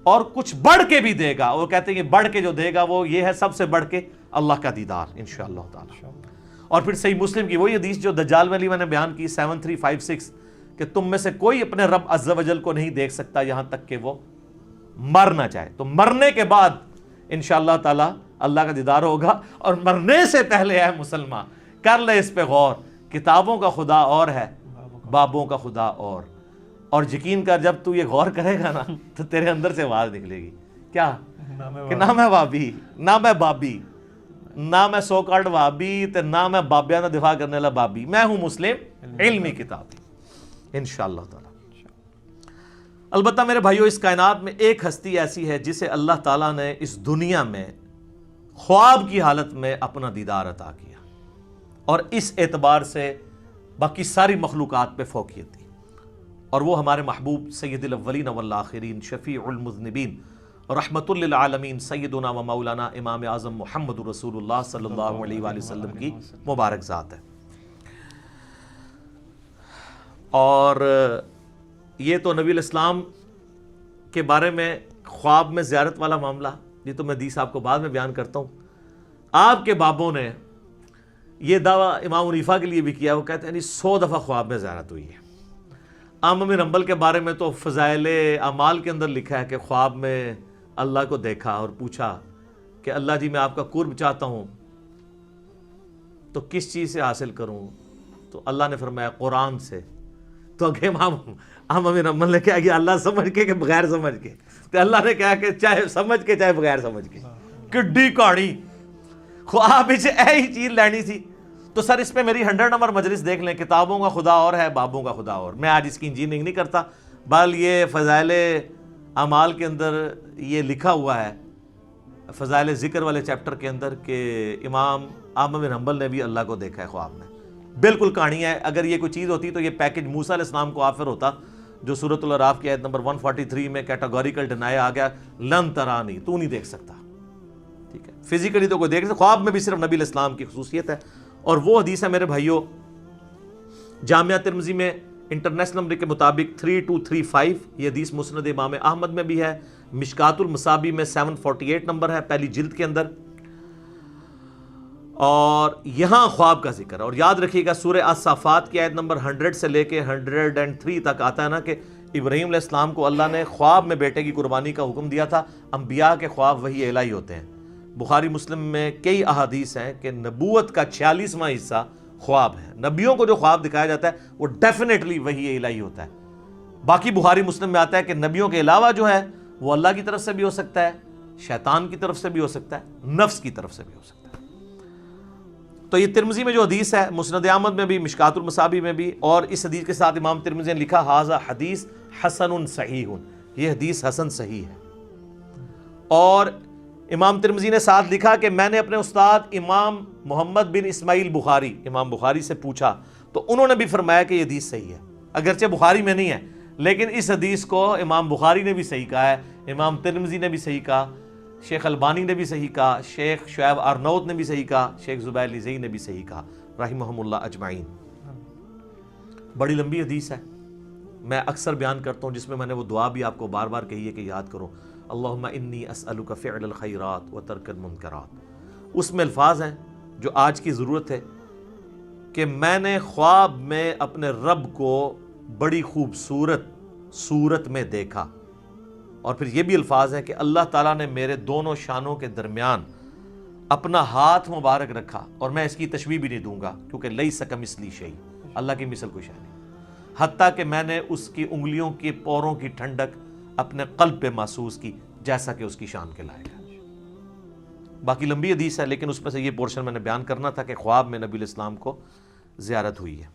اور کچھ بڑھ کے بھی دے گا، اور کہتے ہیں کہ بڑھ کے جو دے گا وہ یہ ہے سب سے بڑھ کے اللہ کا دیدار انشاءاللہ تعالی۔ اور پھر صحیح مسلم کی وہی حدیث جو دجال والی میں نے بیان کی 7356 کہ تم میں سے کوئی اپنے رب عز و جل کو نہیں دیکھ سکتا یہاں تک کہ وہ مر نہ جائے، تو مرنے کے بعد انشاءاللہ تعالی اللہ کا دیدار ہوگا۔ اور مرنے سے پہلے ہے مسلمان کر لے اس پہ غور، کتابوں کا خدا اور ہے، بابوں کا خدا اور یقین کر جب تو یہ غور کرے گا نا تو تیرے اندر سے آواز نکلے گی کیا کہ نہ میں بابی، نہ میں بابی، نہ میں سو کارڈ بابی تے نہ میں بابیاں دا دفاع کرنے والا بابی، میں ہوں مسلم علمی کتابی انشاءاللہ تعالی۔ البتہ میرے بھائیو اس کائنات میں ایک ہستی ایسی ہے جسے اللہ تعالیٰ نے اس دنیا میں خواب کی حالت میں اپنا دیدار عطا کیا، اور اس اعتبار سے باقی ساری مخلوقات پہ فوقیت دی، اور وہ ہمارے محبوب سید الاولین والآخرین شفیع المذنبین رحمت للعالمین سیدنا و مولانا امام اعظم محمد رسول اللہ صلی اللہ علیہ وآلہ وسلم کی مبارک ذات ہے۔ اور یہ تو نبی الاسلام کے بارے میں خواب میں زیارت والا معاملہ، یہ تو میں حدیث آپ کو بعد میں بیان کرتا ہوں۔ آپ کے بابوں نے یہ دعویٰ امام حنیفہ کے لیے بھی کیا، وہ کہتے ہیں 100 دفعہ خواب میں زیارت ہوئی ہے۔ احمد بن حنبل کے بارے میں تو فضائل اعمال کے اندر لکھا ہے کہ خواب میں اللہ کو دیکھا اور پوچھا کہ اللہ جی میں آپ کا قرب چاہتا ہوں تو کس چیز سے حاصل کروں، تو اللہ نے فرمایا قرآن سے۔ تو اگے امام احمد بن حنبل نے کہا کہ اللہ سمجھ کے کہ بغیر سمجھ کے، تو اللہ نے کہا کہ چاہے سمجھ کے چاہے بغیر سمجھ کے، کڈی کہانی خواب وچ ایہی چیز لینی سی۔ تو سر اس پہ میری 100 نمبر مجلس دیکھ لیں، کتابوں کا خدا اور ہے، بابوں کا خدا اور۔ میں آج اس کی انجینئرنگ نہیں کرتا، بل یہ فضائل اعمال کے اندر یہ لکھا ہوا ہے، فضائل ذکر والے چیپٹر کے اندر، کہ امام احمد بن حنبل نے بھی اللہ کو دیکھا ہے خواب میں۔ بالکل کہانی ہے، اگر یہ کوئی چیز ہوتی تو یہ پیکج موسیٰ علیہ السلام کو آفر ہوتا، جو سورۃ الاعراف کی آیت نمبر 143 میں کیٹاگوریکل ڈینائی آ گیا، لن ترانی، تو نہیں دیکھ سکتا، ٹھیک ہے، فزیکلی تو کوئی دیکھ سکتا، خواب میں بھی صرف نبی علیہ السلام کی خصوصیت ہے۔ اور وہ حدیث ہے میرے بھائیوں جامعہ ترمذی میں انٹرنیشنل نمبر کے مطابق 3235، یہ حدیث مسند امام احمد میں بھی ہے، مشکات المصابیح میں 748 نمبر ہے پہلی جلد کے اندر، اور یہاں خواب کا ذکر ہے۔ اور یاد رکھیے گا سورہ الصافات کی آیت نمبر 100 سے لے کے 103 تک آتا ہے نا کہ ابراہیم علیہ السلام کو اللہ نے خواب میں بیٹے کی قربانی کا حکم دیا تھا۔ انبیاء کے خواب وحی الہی ہوتے ہیں۔ بخاری مسلم میں کئی احادیث ہیں کہ نبوت کا 46واں حصہ خواب ہے، نبیوں کو جو خواب دکھایا جاتا ہے وہ ڈیفینیٹلی وحی الہی ہوتا ہے۔ باقی بخاری مسلم میں آتا ہے کہ نبیوں کے علاوہ جو ہے وہ اللہ کی طرف سے بھی ہو سکتا ہے، شیطان کی طرف سے بھی ہو سکتا ہے، نفس کی طرف سے بھی ہو سکتا ہے۔ تو یہ ترمذی میں جو حدیث ہے، مسند احمد میں بھی، مشکات المصابیح میں بھی، اور اس حدیث کے ساتھ امام ترمذی نے لکھا ھذا حدیث حسن صحیح، یہ حدیث حسن صحیح ہے۔ اور امام ترمذی نے ساتھ لکھا کہ میں نے اپنے استاد امام محمد بن اسماعیل بخاری، امام بخاری سے پوچھا تو انہوں نے بھی فرمایا کہ یہ حدیث صحیح ہے، اگرچہ بخاری میں نہیں ہے، لیکن اس حدیث کو امام بخاری نے بھی صحیح کہا ہے، امام ترمذی نے بھی صحیح کہا، شیخ البانی نے بھی صحیح کہا، شیخ شعیب ارنوت نے بھی صحیح کہا، شیخ زبیر لزئی نے بھی صحیح کہا رحمہم اللہ اجمعین۔ بڑی لمبی حدیث ہے، میں اکثر بیان کرتا ہوں، جس میں نے وہ دعا بھی آپ کو بار بار کہی ہے کہ یاد کرو، اللہم انی اسألک فعل الخیرات و ترک المنکرات۔ اس میں الفاظ ہیں جو آج کی ضرورت ہے کہ میں نے خواب میں اپنے رب کو بڑی خوبصورت صورت میں دیکھا، اور پھر یہ بھی الفاظ ہیں کہ اللہ تعالیٰ نے میرے دونوں شانوں کے درمیان اپنا ہاتھ مبارک رکھا، اور میں اس کی تشبیہ بھی نہیں دوں گا کیونکہ لیس کمثلہ شیء، اللہ کی مثل کوئی شے نہیں، حتیٰ کہ میں نے اس کی انگلیوں کے پوروں کی ٹھنڈک اپنے قلب پہ محسوس کی جیسا کہ اس کی شان کے لائق ہے۔ باقی لمبی حدیث ہے، لیکن اس میں سے یہ پورشن میں نے بیان کرنا تھا کہ خواب میں نبی علیہ السلام کو زیارت ہوئی ہے۔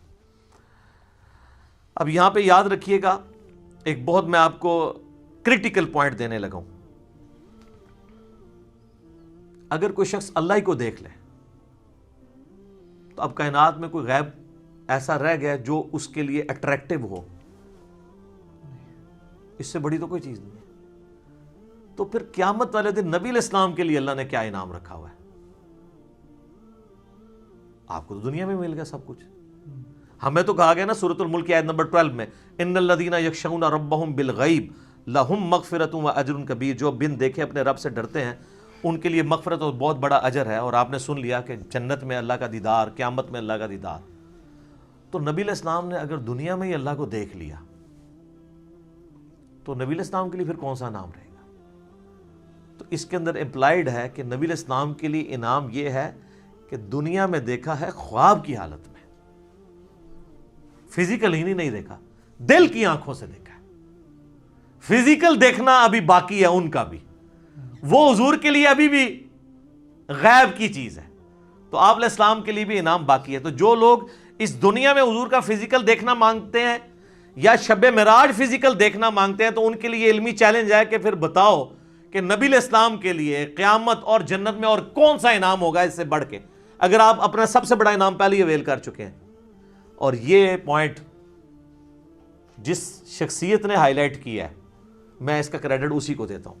اب یہاں پہ یاد رکھیے گا ایک بہت میں آپ کو کریٹیکل پوائنٹ دینے لگا ہوں، اگر کوئی شخص اللہ ہی کو دیکھ لے تو اب کائنات میں کوئی غیب ایسا رہ گیا جو اس کے لیے اٹریکٹیو ہو، اس سے بڑی تو کوئی چیز نہیں ہے۔ تو پھر قیامت والے دن نبی علیہ السلام کے لیے اللہ نے کیا انعام رکھا ہوا ہے؟ آپ کو تو دنیا میں مل گیا سب کچھ، ہمیں تو کہا گیا نا سورۃ الملک آیت نمبر 12 میں، ان الذین یخشون ربہم بالغیب لہم مغفرۃ و اجر کبیر، جو بن دیکھے اپنے رب سے ڈرتے ہیں ان کے لیے مغفرت اور بہت بڑا اجر ہے. اور آپ نے سن لیا کہ جنت میں اللہ کا دیدار, قیامت میں اللہ کا دیدار. تو نبی علیہ السلام نے اگر دنیا میں ہی اللہ کو دیکھ لیا تو نبی علیہ السلام کے لیے پھر کون سا انعام رہے گا؟ تو اس کے اندر امپلائڈ ہے کہ نبی علیہ السلام کے لیے انعام یہ ہے کہ دنیا میں دیکھا ہے خواب کی حالت میں, فزیکل ہی نہیں دیکھا, دل کی آنکھوں سے دیکھا ہے. فزیکل دیکھنا ابھی باقی ہے ان کا بھی, وہ حضور کے لیے ابھی بھی غیب کی چیز ہے. تو آپ علیہ السلام کے لیے بھی انعام باقی ہے. تو جو لوگ اس دنیا میں حضور کا فزیکل دیکھنا مانگتے ہیں یا شب معراج فزیکل دیکھنا مانگتے ہیں, تو ان کے لیے علمی چیلنج ہے کہ پھر بتاؤ کہ نبی علیہ السلام کے لیے قیامت اور جنت میں اور کون سا انعام ہوگا اس سے بڑھ کے, اگر آپ اپنا سب سے بڑا انعام پہلے ہی اویل کر چکے ہیں. اور یہ پوائنٹ جس شخصیت نے ہائی لائٹ کیا ہے, میں اس کا کریڈٹ اسی کو دیتا ہوں,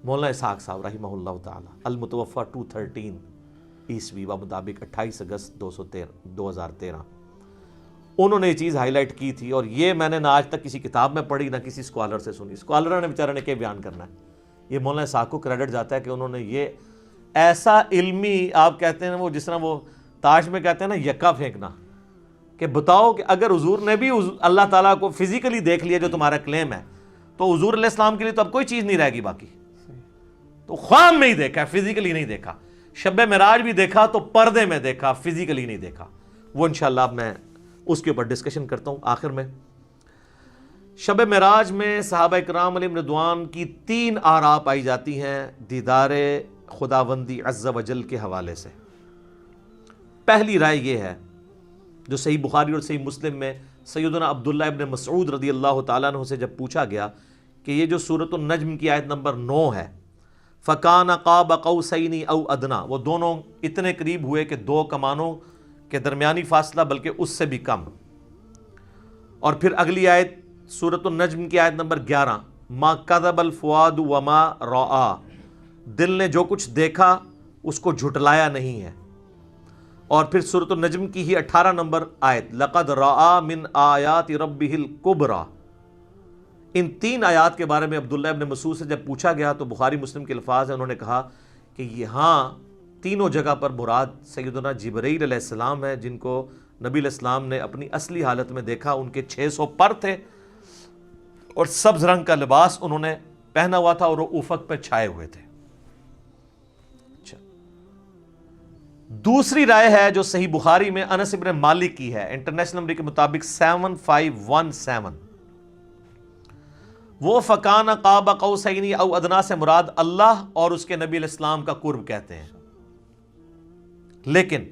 مولانا اسحاق صاحب رحمہ اللہ تعالی, المتوفی 213 عیسوی و مطابق 28 اگست 2013. انہوں نے یہ چیز ہائی لائٹ کی تھی, اور یہ میں نے نہ آج تک کسی کتاب میں پڑھی نہ کسی اسکالر سے سنی. اسکالر نے بیچارے نے کیا بیان کرنا ہے, یہ مولانا اسحاق کو کریڈٹ جاتا ہے کہ انہوں نے یہ ایسا علمی, آپ کہتے ہیں وہ جس طرح وہ تاش میں کہتے ہیں نا یکا پھینکنا, کہ بتاؤ کہ اگر حضور نے بھی اللہ تعالیٰ کو فزیکلی دیکھ لیا جو تمہارا کلیم ہے, تو حضور علیہ السلام کے لیے تو اب کوئی چیز نہیں رہے گی باقی. تو خواب میں ہی دیکھا, فزیکلی نہیں دیکھا. شب معراج بھی دیکھا تو پردے میں دیکھا, فزیکلی نہیں دیکھا. وہ انشاءاللہ اب میں اس کے اوپر ڈسکشن کرتا ہوں. آخر میں شب معراج میں صحابہ کرام علیہم رضوان کی 3 آراء پائی جاتی ہیں دیدار خداوندی عز و جل کے حوالے سے. پہلی رائے یہ ہے جو صحیح بخاری اور صحیح مسلم میں سیدنا عبداللہ ابن مسعود رضی اللہ تعالیٰ عنہ سے جب پوچھا گیا کہ یہ جو سورۃ النجم کی آیت نمبر 9 ہے, فَكَانَ قَابَ قَوْسَيْنِ أَوْ أَدْنَىٰ, وہ دونوں اتنے قریب ہوئے کہ 2 کمانوں کے درمیانی فاصلہ بلکہ اس سے بھی کم. اور پھر اگلی آیت سورۃ النجم کی آیت نمبر 11, مَا كَذَبَ الْفُؤَادُ وَمَا رَأَىٰ, دل نے جو کچھ دیکھا اس کو جھٹلایا نہیں ہے. اور پھر سورۃ النجم کی ہی 18 نمبر آیت, لَقَدْ رَأَىٰ مِنْ آیَاتِ رَبِّهِ الْكُبْرَىٰ. ان 3 آیات کے بارے میں عبداللہ ابن مسعود سے جب پوچھا گیا تو بخاری مسلم کے الفاظ ہیں, انہوں نے کہا کہ یہاں تینوں جگہ پر مراد سیدنا جبرائیل علیہ السلام ہے, جن کو نبی علیہ السلام نے اپنی اصلی حالت میں دیکھا. ان کے 600 پر تھے اور سبز رنگ کا لباس انہوں نے پہنا ہوا تھا اور وہ افق پہ چھائے ہوئے تھے. اچھا, دوسری رائے ہے جو صحیح بخاری میں انس ابن مالک کی ہے, انٹرنیشنل نمبر کے مطابق 7517, وہ فکان قاب قوسین او ادنا سے مراد اللہ اور اس کے نبی علیہ السلام کا قرب کہتے ہیں. لیکن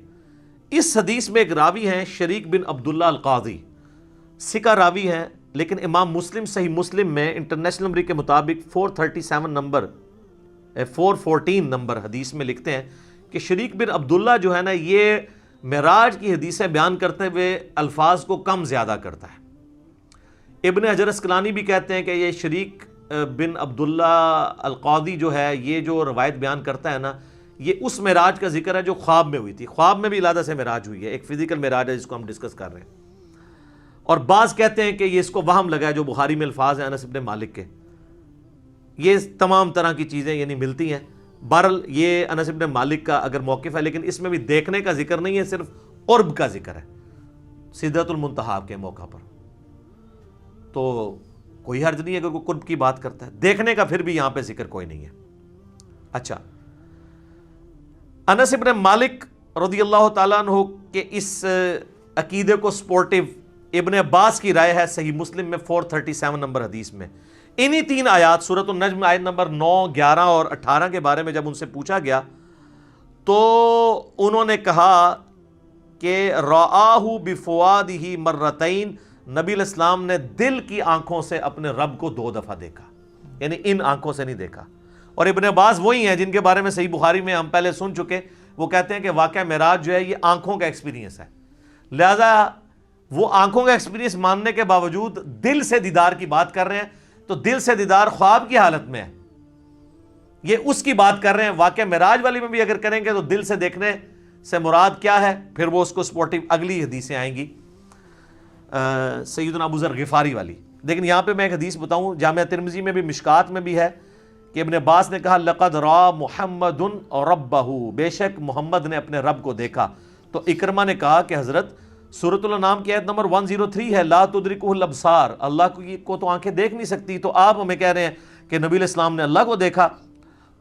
اس حدیث میں ایک راوی ہیں شریک بن عبداللہ القاضی, سکہ راوی ہیں, لیکن امام مسلم صحیح مسلم میں انٹرنیشنل نمبر کے مطابق 414 نمبر حدیث میں لکھتے ہیں کہ شریک بن عبداللہ جو ہے نا, یہ معراج کی حدیثیں بیان کرتے ہوئے الفاظ کو کم زیادہ کرتا ہے. ابن حجر اسقلانی بھی کہتے ہیں کہ یہ شریک بن عبداللہ القاضی جو ہے, یہ جو روایت بیان کرتا ہے نا, یہ اس معراج کا ذکر ہے جو خواب میں ہوئی تھی. خواب میں بھی علیحدہ سے معراج ہوئی ہے, ایک فزیکل معراج ہے جس کو ہم ڈسکس کر رہے ہیں. اور بعض کہتے ہیں کہ یہ اس کو وہم لگا ہے جو بخاری میں الفاظ ہیں انس ابن مالک کے. یہ تمام طرح کی چیزیں یعنی ملتی ہیں. بہرحال یہ انس ابن مالک کا اگر موقف ہے, لیکن اس میں بھی دیکھنے کا ذکر نہیں ہے, صرف قرب کا ذکر ہے سدرۃ المنتہا کے موقع پر. تو کوئی حرج نہیں ہے اگر کوئی قرب کی بات کرتا ہے, دیکھنے کا پھر بھی یہاں پہ ذکر کوئی نہیں ہے. اچھا, انس ابن مالک رضی اللہ تعالیٰ عنہ کے اس عقیدے کو سپورٹیو ابن عباس کی رائے ہے صحیح مسلم میں 437 نمبر حدیث میں. انہی 3 آیات سورۃ النجم آیت نمبر 9, 11 اور 18 کے بارے میں جب ان سے پوچھا گیا تو انہوں نے کہا کہ رآہ بفؤادہ مرتین, نبی علیہ السلام نے دل کی آنکھوں سے اپنے رب کو 2 دفعہ دیکھا, یعنی ان آنکھوں سے نہیں دیکھا. اور ابن عباس وہی ہیں جن کے بارے میں صحیح بخاری میں ہم پہلے سن چکے, وہ کہتے ہیں کہ واقعہ معراج جو ہے یہ آنکھوں کا ایکسپیرینس ہے, لہذا وہ آنکھوں کا ایکسپیرینس ماننے کے باوجود دل سے دیدار کی بات کر رہے ہیں. تو دل سے دیدار خواب کی حالت میں ہے, یہ اس کی بات کر رہے ہیں. واقعہ معراج والی میں بھی اگر کریں گے تو دل سے دیکھنے سے مراد کیا ہے, پھر وہ اس کو سپورٹیو اگلی حدیثیں آئیں گی سیدنا ابو ذر غفاری والی. لیکن یہاں پہ میں ایک حدیث بتاؤں, جامعہ ترمذی میں بھی مشکات میں بھی ہے کہ ابن عباس نے کہا لقد را محمد ربہ، بے شک محمد نے اپنے رب کو دیکھا. تو اکرمہ نے کہا کہ حضرت سورۃ الانعام کی آیت نمبر 103 ہے لا تدرکہ الابصار، اللہ کو تو آنکھیں دیکھ نہیں سکتی، تو آپ ہمیں کہہ رہے ہیں کہ نبی علیہ السلام نے اللہ کو دیکھا.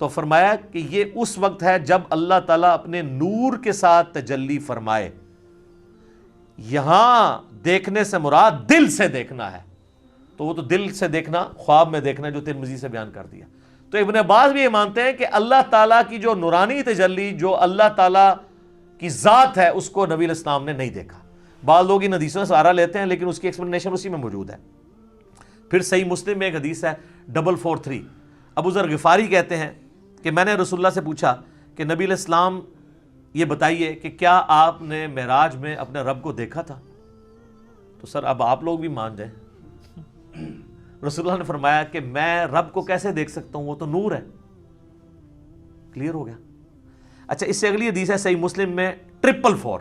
تو فرمایا کہ یہ اس وقت ہے جب اللہ تعالیٰ اپنے نور کے ساتھ تجلی فرمائے. یہاں دیکھنے سے مراد دل سے دیکھنا ہے، تو وہ تو دل سے دیکھنا خواب میں دیکھنا جو ترمذی سے بیان کر دیا. تو ابن عباس بھی یہ مانتے ہیں کہ اللہ تعالیٰ کی جو نورانی تجلی، جو اللہ تعالیٰ کی ذات ہے، اس کو نبی علیہ السلام نے نہیں دیکھا. بعض لوگ ان حدیثوں سے سہارا لیتے ہیں لیکن اس کی ایکسپلینیشن اسی میں موجود ہے. پھر صحیح مسلم میں ایک حدیث ہے 443. ابو ذر غفاری کہتے ہیں کہ میں نے رسول اللہ سے پوچھا کہ نبی علیہ السلام یہ بتائیے کہ کیا آپ نے معراج میں اپنے رب کو دیکھا تھا؟ تو سر اب آپ لوگ بھی مان جائیں. رسول اللہ نے فرمایا کہ میں رب کو کیسے دیکھ سکتا ہوں، وہ تو نور ہے. کلیئر ہو گیا. اچھا اس سے اگلی حدیث ہے صحیح مسلم میں 444.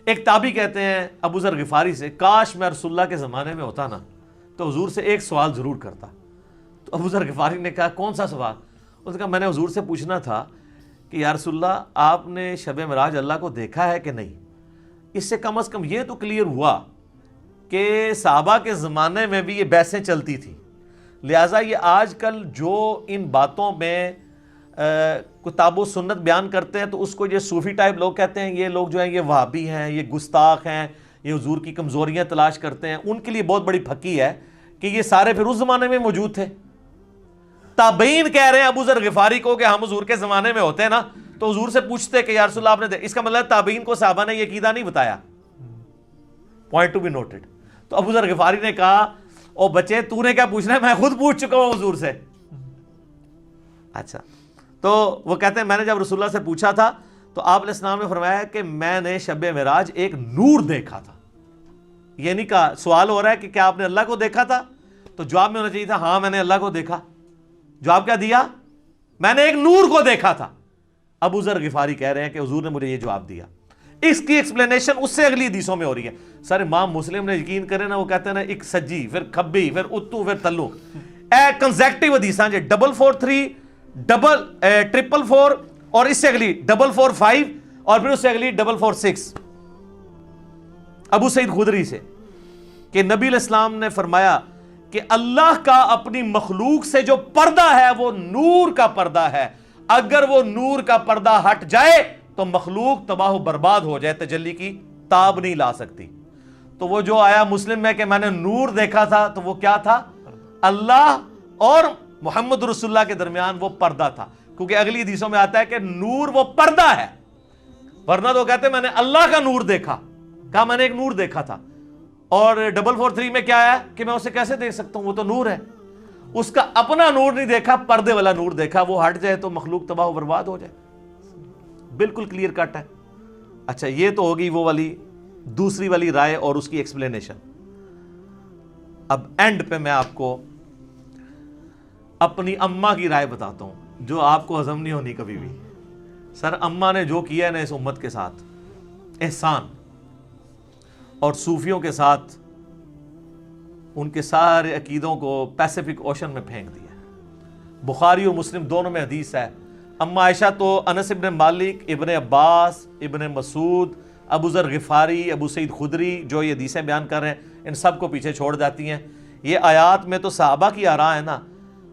ایک تابعی کہتے ہیں ابو ذر غفاری سے کاش میں رسول اللہ کے زمانے میں ہوتا نا تو حضور سے ایک سوال ضرور کرتا. تو ابو ذر غفاری نے کہا کون سا سوال؟ اس نے کہا میں نے حضور سے پوچھنا تھا کہ یا رسول اللہ آپ نے شب معراج اللہ کو دیکھا ہے کہ نہیں. اس سے کم از کم یہ تو کلیئر ہوا کہ صحابہ کے زمانے میں بھی یہ بحثیں چلتی تھی، لہٰذا یہ آج کل جو ان باتوں میں کتاب و سنت بیان کرتے ہیں تو اس کو یہ صوفی ٹائپ لوگ کہتے ہیں، یہ لوگ جو ہیں یہ وہابی ہیں، یہ گستاخ ہیں، یہ حضور کی کمزوریاں تلاش کرتے ہیں. ان کے لیے بہت بڑی پھکی ہے کہ یہ سارے پھر اس زمانے میں موجود تھے. تابعین کہہ رہے ہیں ابو ذر غفاری کو کہ ہم حضور کے زمانے میں ہوتے ہیں نا تو حضور سے پوچھتے کہ یا رسول اللہ آپ نے اس کا مطلب تابعین کو صحابہ نے یہ عقیدہ نہیں بتایا. Point to be noted. تو ابو ذر غفاری نے کہا او بچے تو نے کیا پوچھنا ہے، میں خود پوچھ چکا ہوں حضور سے. اچھا تو وہ کہتے ہیں میں نے جب رسول اللہ سے پوچھا تھا تو آپ علیہ السلام نے فرمایا کہ میں نے شب معراج ایک نور دیکھا تھا. یہ نہیں کہا، سوال ہو رہا ہے کہ کیا آپ نے اللہ کو دیکھا تھا، تو جواب میں ہونا چاہیے تھا ہاں میں نے اللہ کو دیکھا. جواب کیا دیا؟ میں نے ایک نور کو دیکھا تھا. ابو ذر غفاری کہہ رہے ہیں کہ حضور نے مجھے یہ جواب دیا. اس کی ایکسپلینیشن اس سے اگلی حدیثوں میں ہو رہی ہے. سر امام مسلم نے یقین کرے نا، وہ کہتے ہیں نا ایک سجی پھر کھبی پھر اتو پھر تلو، کنزیکٹیو حدیثاں جو 443 444 اور اس سے اگلی 445 اور پھر اس سے اگلی 446 ابو سعید خدری سے کہ نبی علیہ السلام نے فرمایا کہ اللہ کا اپنی مخلوق سے جو پردہ ہے وہ نور کا پردہ ہے، اگر وہ نور کا پردہ ہٹ جائے تو مخلوق تباہ و برباد ہو جائے، تجلی کی تاب نہیں لا سکتی. تو وہ جو آیا مسلم میں کہ میں نے نور دیکھا تھا تو وہ کیا تھا؟ اللہ اور محمد رسول اللہ کے درمیان وہ پردہ تھا، کیونکہ اگلی حدیثوں میں آتا ہے کہ نور وہ پردہ ہے. ورنہ تو کہتے ہیں میں نے اللہ کا نور دیکھا، کہا میں نے ایک نور دیکھا تھا. اور 443 میں کیا ہے کہ میں اسے کیسے دیکھ سکتا ہوں، وہ تو نور ہے. اس کا اپنا نور نہیں دیکھا، پردے والا نور دیکھا. وہ ہٹ جائے تو مخلوق تباہ و برباد ہو جائے. بالکل کلیئر کٹ ہے. اچھا یہ تو ہوگی وہ والی دوسری والی رائے اور اس کی ایکسپلینیشن. اب اینڈ پہ میں آپ کو اپنی اماں کی رائے بتاتا ہوں جو آپ کو ہضم نہیں ہونی کبھی بھی. سر اماں نے جو کیا ہے نا اس امت کے ساتھ احسان، اور صوفیوں کے ساتھ ان کے سارے عقیدوں کو پیسیفک اوشن میں پھینک دیا. بخاری اور مسلم دونوں میں حدیث ہے. اما عائشہ تو انس ابن مالک، ابن عباس، ابن مسعود، ابو ذر غفاری، ابو سعید خدری جو یہ حدیثیں بیان کر رہے ہیں ان سب کو پیچھے چھوڑ جاتی ہیں. یہ آیات میں تو صحابہ کی آراء ہے نا،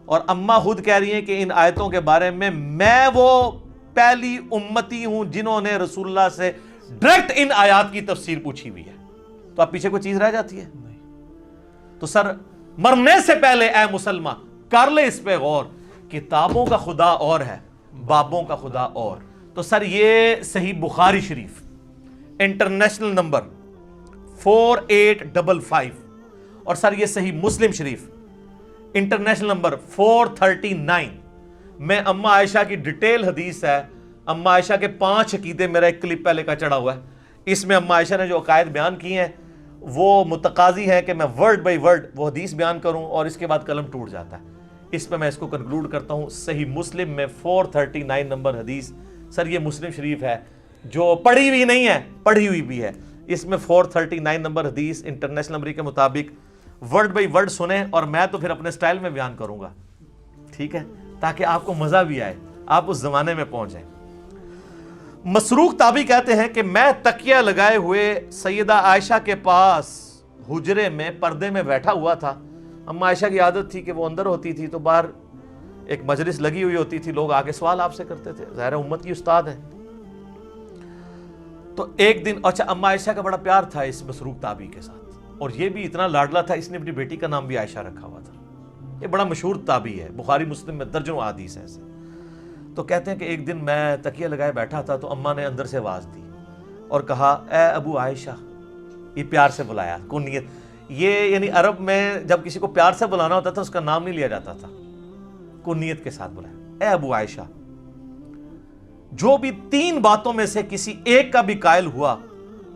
اور اماں خود کہہ رہی ہیں کہ ان آیتوں کے بارے میں وہ پہلی امتی ہوں جنہوں نے رسول اللہ سے ڈائریکٹ ان آیات کی تفسیر پوچھی ہوئی ہے. تو اب پیچھے کوئی چیز رہ جاتی ہے؟ تو سر مرنے سے پہلے اے مسلمان کر لے اس پہ غور، کتابوں کا خدا اور ہے، بابوں کا خدا اور. تو سر یہ صحیح بخاری شریف انٹرنیشنل نمبر 4855 اور سر یہ صحیح مسلم شریف انٹرنیشنل نمبر 439 میں اما عائشہ کی ڈیٹیل حدیث ہے. اما عائشہ کے 5 عقیدے میرا ایک کلپ پہلے کا چڑھا ہوا ہے. اس میں اما عائشہ نے جو عقائد بیان کی ہیں وہ متقاضی ہے کہ میں ورڈ بائی ورڈ وہ حدیث بیان کروں اور اس کے بعد قلم ٹوٹ جاتا ہے. اس پہ میں اس کو کنکلوڈ کرتا ہوں. صحیح مسلم میں 439 نمبر حدیث. سر یہ مسلم شریف ہے جو پڑھی ہوئی نہیں ہے، پڑھی ہوئی بھی ہے. اس میں 439 نمبر حدیث انٹرنیشنل نمبر کے مطابق ورڈ بائی ورڈ سنیں، اور میں تو پھر اپنے سٹائل میں بیان کروں گا. ٹھیک ہے، تاکہ آپ کو مزہ بھی آئے، آپ اس زمانے میں پہنچ جائیں۔ مسروق تابعی کہتے ہیں کہ میں تکیہ لگائے ہوئے سیدہ عائشہ کے پاس حجرے میں پردے میں بیٹھا ہوا تھا۔ اما عائشہ کی عادت تھی کہ وہ اندر ہوتی تھی تو باہر ایک مجلس لگی ہوئی ہوتی تھی، لوگ آگے سوال آپ سے کرتے تھے، ظاہر امت کی استاد ہیں۔ تو ایک دن، اچھا، اما عائشہ کا بڑا پیار تھا اس مسروق تابعی کے ساتھ، اور یہ بھی اتنا لاڈلا تھا، اس نے اپنی بیٹی کا نام بھی عائشہ رکھا ہوا تھا۔ یہ بڑا مشہور تابعی ہے، بخاری مسلم میں درجنوں احادیث ہیں ایسے۔ تو کہتے ہیں کہ ایک دن میں تکیہ لگائے بیٹھا تھا تو اماں نے اندر سے آواز دی اور کہا اے ابو عائشہ، یہ پیار سے بلایا، کنیت۔ یہ یعنی عرب میں جب کسی کو پیار سے بلانا ہوتا تھا اس کا نام نہیں لیا جاتا تھا، کنیت کے ساتھ بلایا، اے ابو عائشہ، جو بھی 3 باتوں میں سے کسی ایک کا بھی قائل ہوا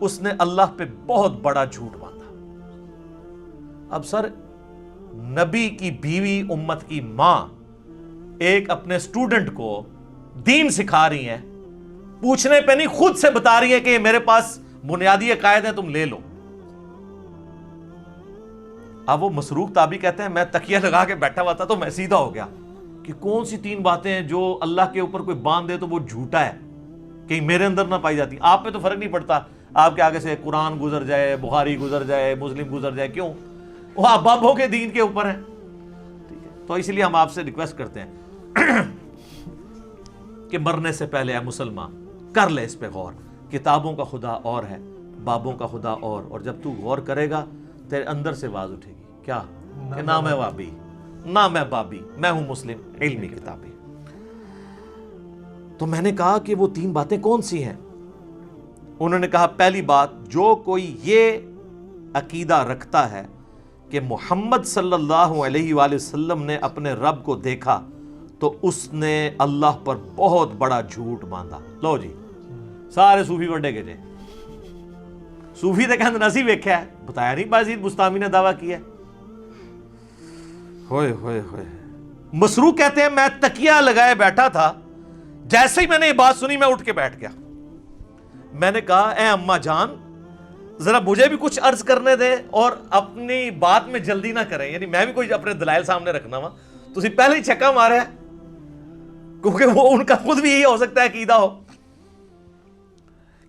اس نے اللہ پہ بہت بڑا جھوٹ باندھا۔ اب سر، نبی کی بیوی، امت کی ماں، ایک اپنے سٹوڈنٹ کو دین سکھا رہی ہیں، پوچھنے پہ نہیں، خود سے بتا رہی ہے کہ میرے پاس بنیادی عقائد ہیں، تم لے لو۔ اب وہ مسروق تابعی کہتے ہیں میں تکیہ لگا کے بیٹھا ہوا تھا تو میں سیدھا ہو گیا کہ کون سی 3 باتیں ہیں جو اللہ کے اوپر کوئی باندھ دے تو وہ جھوٹا ہے، کہیں میرے اندر نہ پائی جاتی۔ آپ پہ تو فرق نہیں پڑتا، آپ کے آگے سے قرآن گزر جائے، بخاری گزر جائے، مسلم گزر جائے، کیوں؟ وہ آپ بابوں کے دین کے اوپر ہیں، ٹھیک ہے؟ تو اس لیے ہم آپ سے ریکویسٹ کرتے ہیں کہ مرنے سے پہلے اے مسلمان کر لے اس پہ غور۔ کتابوں کا خدا اور ہے، بابوں کا خدا اور جب تو غور کرے گا تیرے اندر سے آواز اٹھے گی، کیا کہ نہ میں وابی، نہ میں بابی، میں ہوں مسلم علمی کتابی۔ تو میں نے کہا کہ وہ 3 باتیں کون سی ہیں؟ انہوں نے کہا پہلی بات، جو کوئی یہ عقیدہ رکھتا ہے کہ محمد صلی اللہ علیہ وآلہ وسلم نے اپنے رب کو دیکھا تو اس نے اللہ پر بہت بڑا جھوٹ باندھا۔ لو جی، سارے صوفی وڈے کے جے صوفی تے کہندے نسی ویکھیا ہے، بتایا نہیں بازید بستامی نے دعویٰ کیا ہے۔ ہوئے ہوئے ہوئے۔ مسروق کہتے ہیں میں تکیہ لگائے بیٹھا تھا، جیسے ہی میں نے یہ بات سنی میں اٹھ کے بیٹھ گیا۔ میں نے کہا اے اماں جان، ذرا مجھے بھی کچھ عرض کرنے دیں اور اپنی بات میں جلدی نہ کریں، یعنی میں بھی کوئی اپنے دلائل سامنے رکھنا وا، تسی پہلے ہی چھکا مارے ہیں، کیونکہ وہ ان کا خود بھی یہی ہو سکتا ہے عقیدہ ہو۔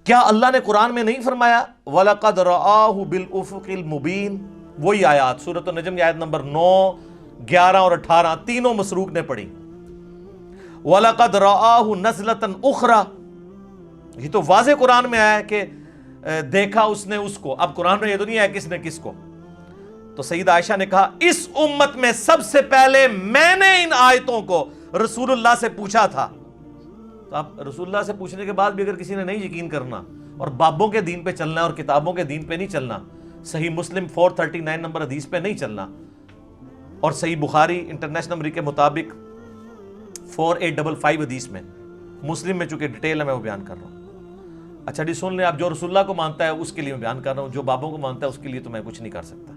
کیا اللہ نے قرآن میں نہیں فرمایا وَلَقَدْ رَآهُ بِالْأُفُقِ الْمُبِينِ؟ وہی آیات سورۃ النجم کی آیت نمبر 9، 11 اور 18 تینوں مسروق نے پڑھی۔ وَلَقَدْ رَآهُ نَزْلَةً أُخْرَى، یہ تو واضح قرآن میں آیا ہے کہ دیکھا اس نے اس کو۔ اب قرآن میں یہ تو نہیں ہے کس نے کس کو۔ تو سیدہ عائشہ نے کہا اس امت میں سب سے پہلے میں نے ان آیتوں کو رسول اللہ سے پوچھا تھا۔ تو اب رسول اللہ سے پوچھنے کے بعد بھی اگر کسی نے نہیں یقین کرنا اور بابوں کے دین پہ چلنا اور کتابوں کے دین پہ نہیں چلنا، صحیح مسلم 439 نمبر حدیث پہ نہیں چلنا، اور صحیح بخاری انٹرنیشنل نمبر کے مطابق 4855 حدیث میں، مسلم میں چونکہ ڈیٹیل ہے میں وہ بیان کر رہا ہوں۔ اچھا جی سن لیں، آپ جو رسول اللہ کو مانتا ہے اس کے لیے میں بیان کر رہا ہوں، جو بابوں کو مانتا ہے اس کے لیے تو میں کچھ نہیں کر سکتا۔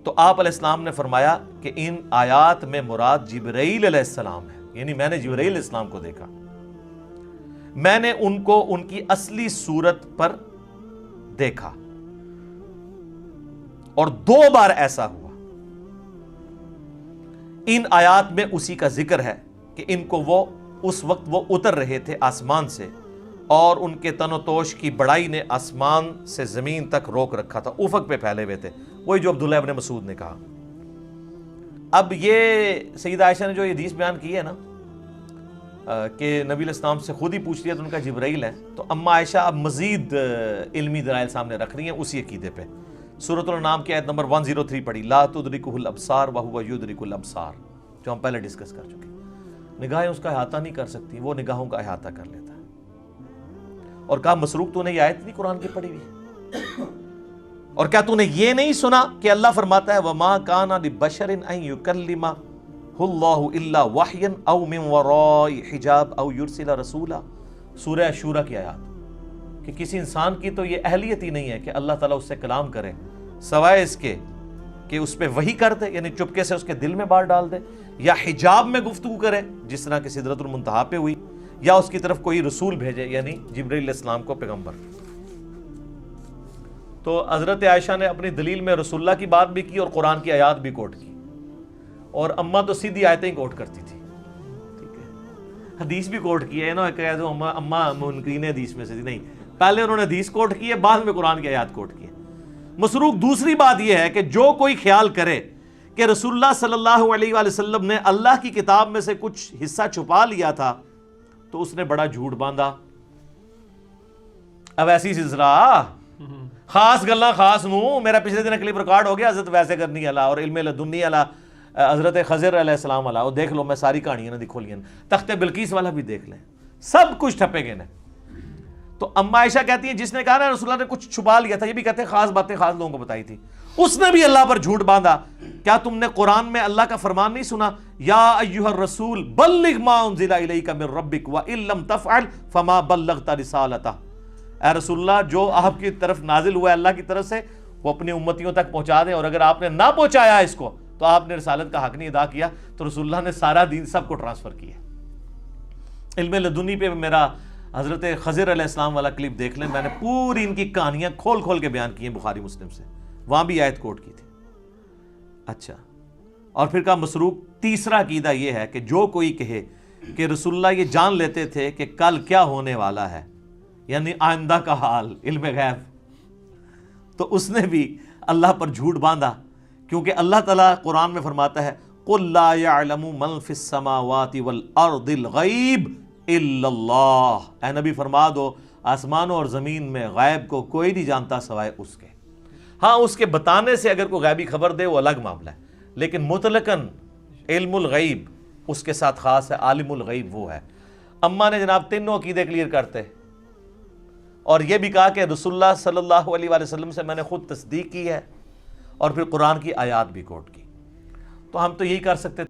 تو آپ علیہ السلام نے فرمایا کہ ان آیات میں مراد جبرائیل علیہ السلام ہے، یعنی میں نے جبرائیل علیہ السلام کو دیکھا، میں نے ان کو ان کی اصلی صورت پر دیکھا، اور 2 بار ایسا ہوا۔ ان آیات میں اسی کا ذکر ہے کہ ان کو وہ اس وقت وہ اتر رہے تھے آسمان سے، اور ان کے تن و توش کی بڑائی نے آسمان سے زمین تک روک رکھا تھا، افق پہ پھیلے ہوئے تھے، وہی جو عبداللہ ابن مسعود نے کہا۔ اب یہ سیدہ عائشہ نے جو یہ حدیث بیان کی ہے نا کہ نبی علیہ السلام سے خود ہی پوچھ لیا تو ان کا جبرائیل ہے، تو اما عائشہ اب مزید علمی دلائل سامنے رکھ رہی ہیں اسی عقیدے پہ۔ سورۃ الانعام کی آیت نمبر 103 پڑھی، لا تدرکہ الابصار وہو یدرک الابصار، جو ہم پہلے ڈسکس کر چکے۔ نگاہیں اس کا احاطہ نہیں کر سکتی، وہ نگاہوں کا احاطہ کر لیتا ہے۔ اور کہا مسروق تو نے یہ آیت نہیں قرآن کی پڑھی ہوئی؟ اور کیا تو نے یہ نہیں سنا کہ اللہ فرماتا ہے وَمَا كَانَ لِبَشَرٍ أَن يُكَلِّمَهُ اللَّهُ إِلَّا وَحْيًا أَوْ مِن وَرَاءِ حِجَابٍ أَوْ يُرْسِلَ رَسُولًا؟ سورہ شورى کی آیات، کہ کسی انسان کی تو یہ اہلیت ہی نہیں ہے کہ اللہ تعالیٰ اس سے کلام کرے سوائے اس کے کہ اس پہ وحی کر دے، یعنی چپکے سے اس کے دل میں بات ڈال دے، یا حجاب میں گفتگو کرے جس طرح کہ سدرۃ المنتہا پہ ہوئی، یا اس کی طرف کوئی رسول بھیجے یعنی جبرائیل علیہ السلام کو پیغمبر۔ تو حضرت عائشہ نے اپنی دلیل میں رسول اللہ کی بات بھی کی اور قرآن کی آیات بھی کوٹ کی، اور اماں تو سیدھی آیتیں کوٹ کرتی تھی، ٹھیک ہے، حدیث بھی کوٹ کی ہے نا، کہہ دو اماں منکرین حدیث میں سے تھی، نہیں، پہلے انہوں نے حدیث کوٹ کی ہے، بعد میں قرآن کی آیات کوٹ کی ہے۔ مسروق دوسری بات یہ ہے کہ جو کوئی خیال کرے کہ رسول اللہ صلی اللہ علیہ وآلہ وسلم نے اللہ کی کتاب میں سے کچھ حصہ چھپا لیا تھا تو اس نے بڑا جھوٹ باندھا۔ اب ایسی سلسلہ خاص گلاں خاص نو میرا پچھلے دن کلپ ریکارڈ ہو گیا حضرت ویسے کرنی والا اور علم لدنی والا حضرت خضر علیہ السلام والا، وہ دیکھ لو، میں ساری کہانیاں نہ دکھو لین، تخت بلقیس والا بھی دیکھ لیں، سب کچھ ٹھپے گئے نا۔ تو اما عائشہ کہتی ہیں جس نے کہا نا رسول اللہ نے کچھ چھپا لیا تھا، یہ بھی کہتے ہیں خاص باتیں خاص لوگوں کو بتائی تھی، اس نے بھی اللہ پر جھوٹ باندھا۔ کیا تم نے قرآن میں اللہ کا فرمان نہیں سنا، یا ایھا الرسول بلغ ما انزل الیک من ربک وان لم تفعل فما بلغت رسالتہ، اے رسول اللہ جو آپ کی طرف نازل ہوا ہے اللہ کی طرف سے وہ اپنی امتیوں تک پہنچا دیں، اور اگر آپ نے نہ پہنچایا اس کو تو آپ نے رسالت کا حق نہیں ادا کیا۔ تو رسول اللہ نے سارا دین سب کو ٹرانسفر کیا۔ علم لدنی پہ میرا حضرت خضر علیہ السلام والا کلپ دیکھ لیں، میں نے پوری ان کی کہانیاں کھول کھول کے بیان کی ہیں بخاری مسلم سے، وہاں بھی آیت کوٹ کی تھی۔ اچھا، اور پھر کا مسروق تیسرا عقیدہ یہ ہے کہ جو کوئی کہے کہ رسول اللہ یہ جان لیتے تھے کہ کل کیا ہونے والا ہے، یعنی آئندہ کا حال، علم غیب، تو اس نے بھی اللہ پر جھوٹ باندھا، کیونکہ اللہ تعالیٰ قرآن میں فرماتا ہے قُلْ لَا يَعْلَمُ مَنْ فِي السَّمَاوَاتِ وَالْأَرْضِ الْغَيْبِ إِلَّا اللَّهُ، اے نبی فرما دو آسمانوں اور زمین میں غیب کو کوئی نہیں جانتا سوائے اس کے۔ ہاں اس کے بتانے سے اگر کوئی غیبی خبر دے وہ الگ معاملہ ہے، لیکن مطلقاً علم الغیب اس کے ساتھ خاص ہے، عالم الغیب وہ ہے۔ اماں نے جناب تینوں عقیدے کلیئر کرتے اور یہ بھی کہا کہ رسول اللہ صلی اللہ علیہ وآلہ وسلم سے میں نے خود تصدیق کی ہے، اور پھر قرآن کی آیات بھی کوٹ کی۔ تو ہم تو یہی کر سکتے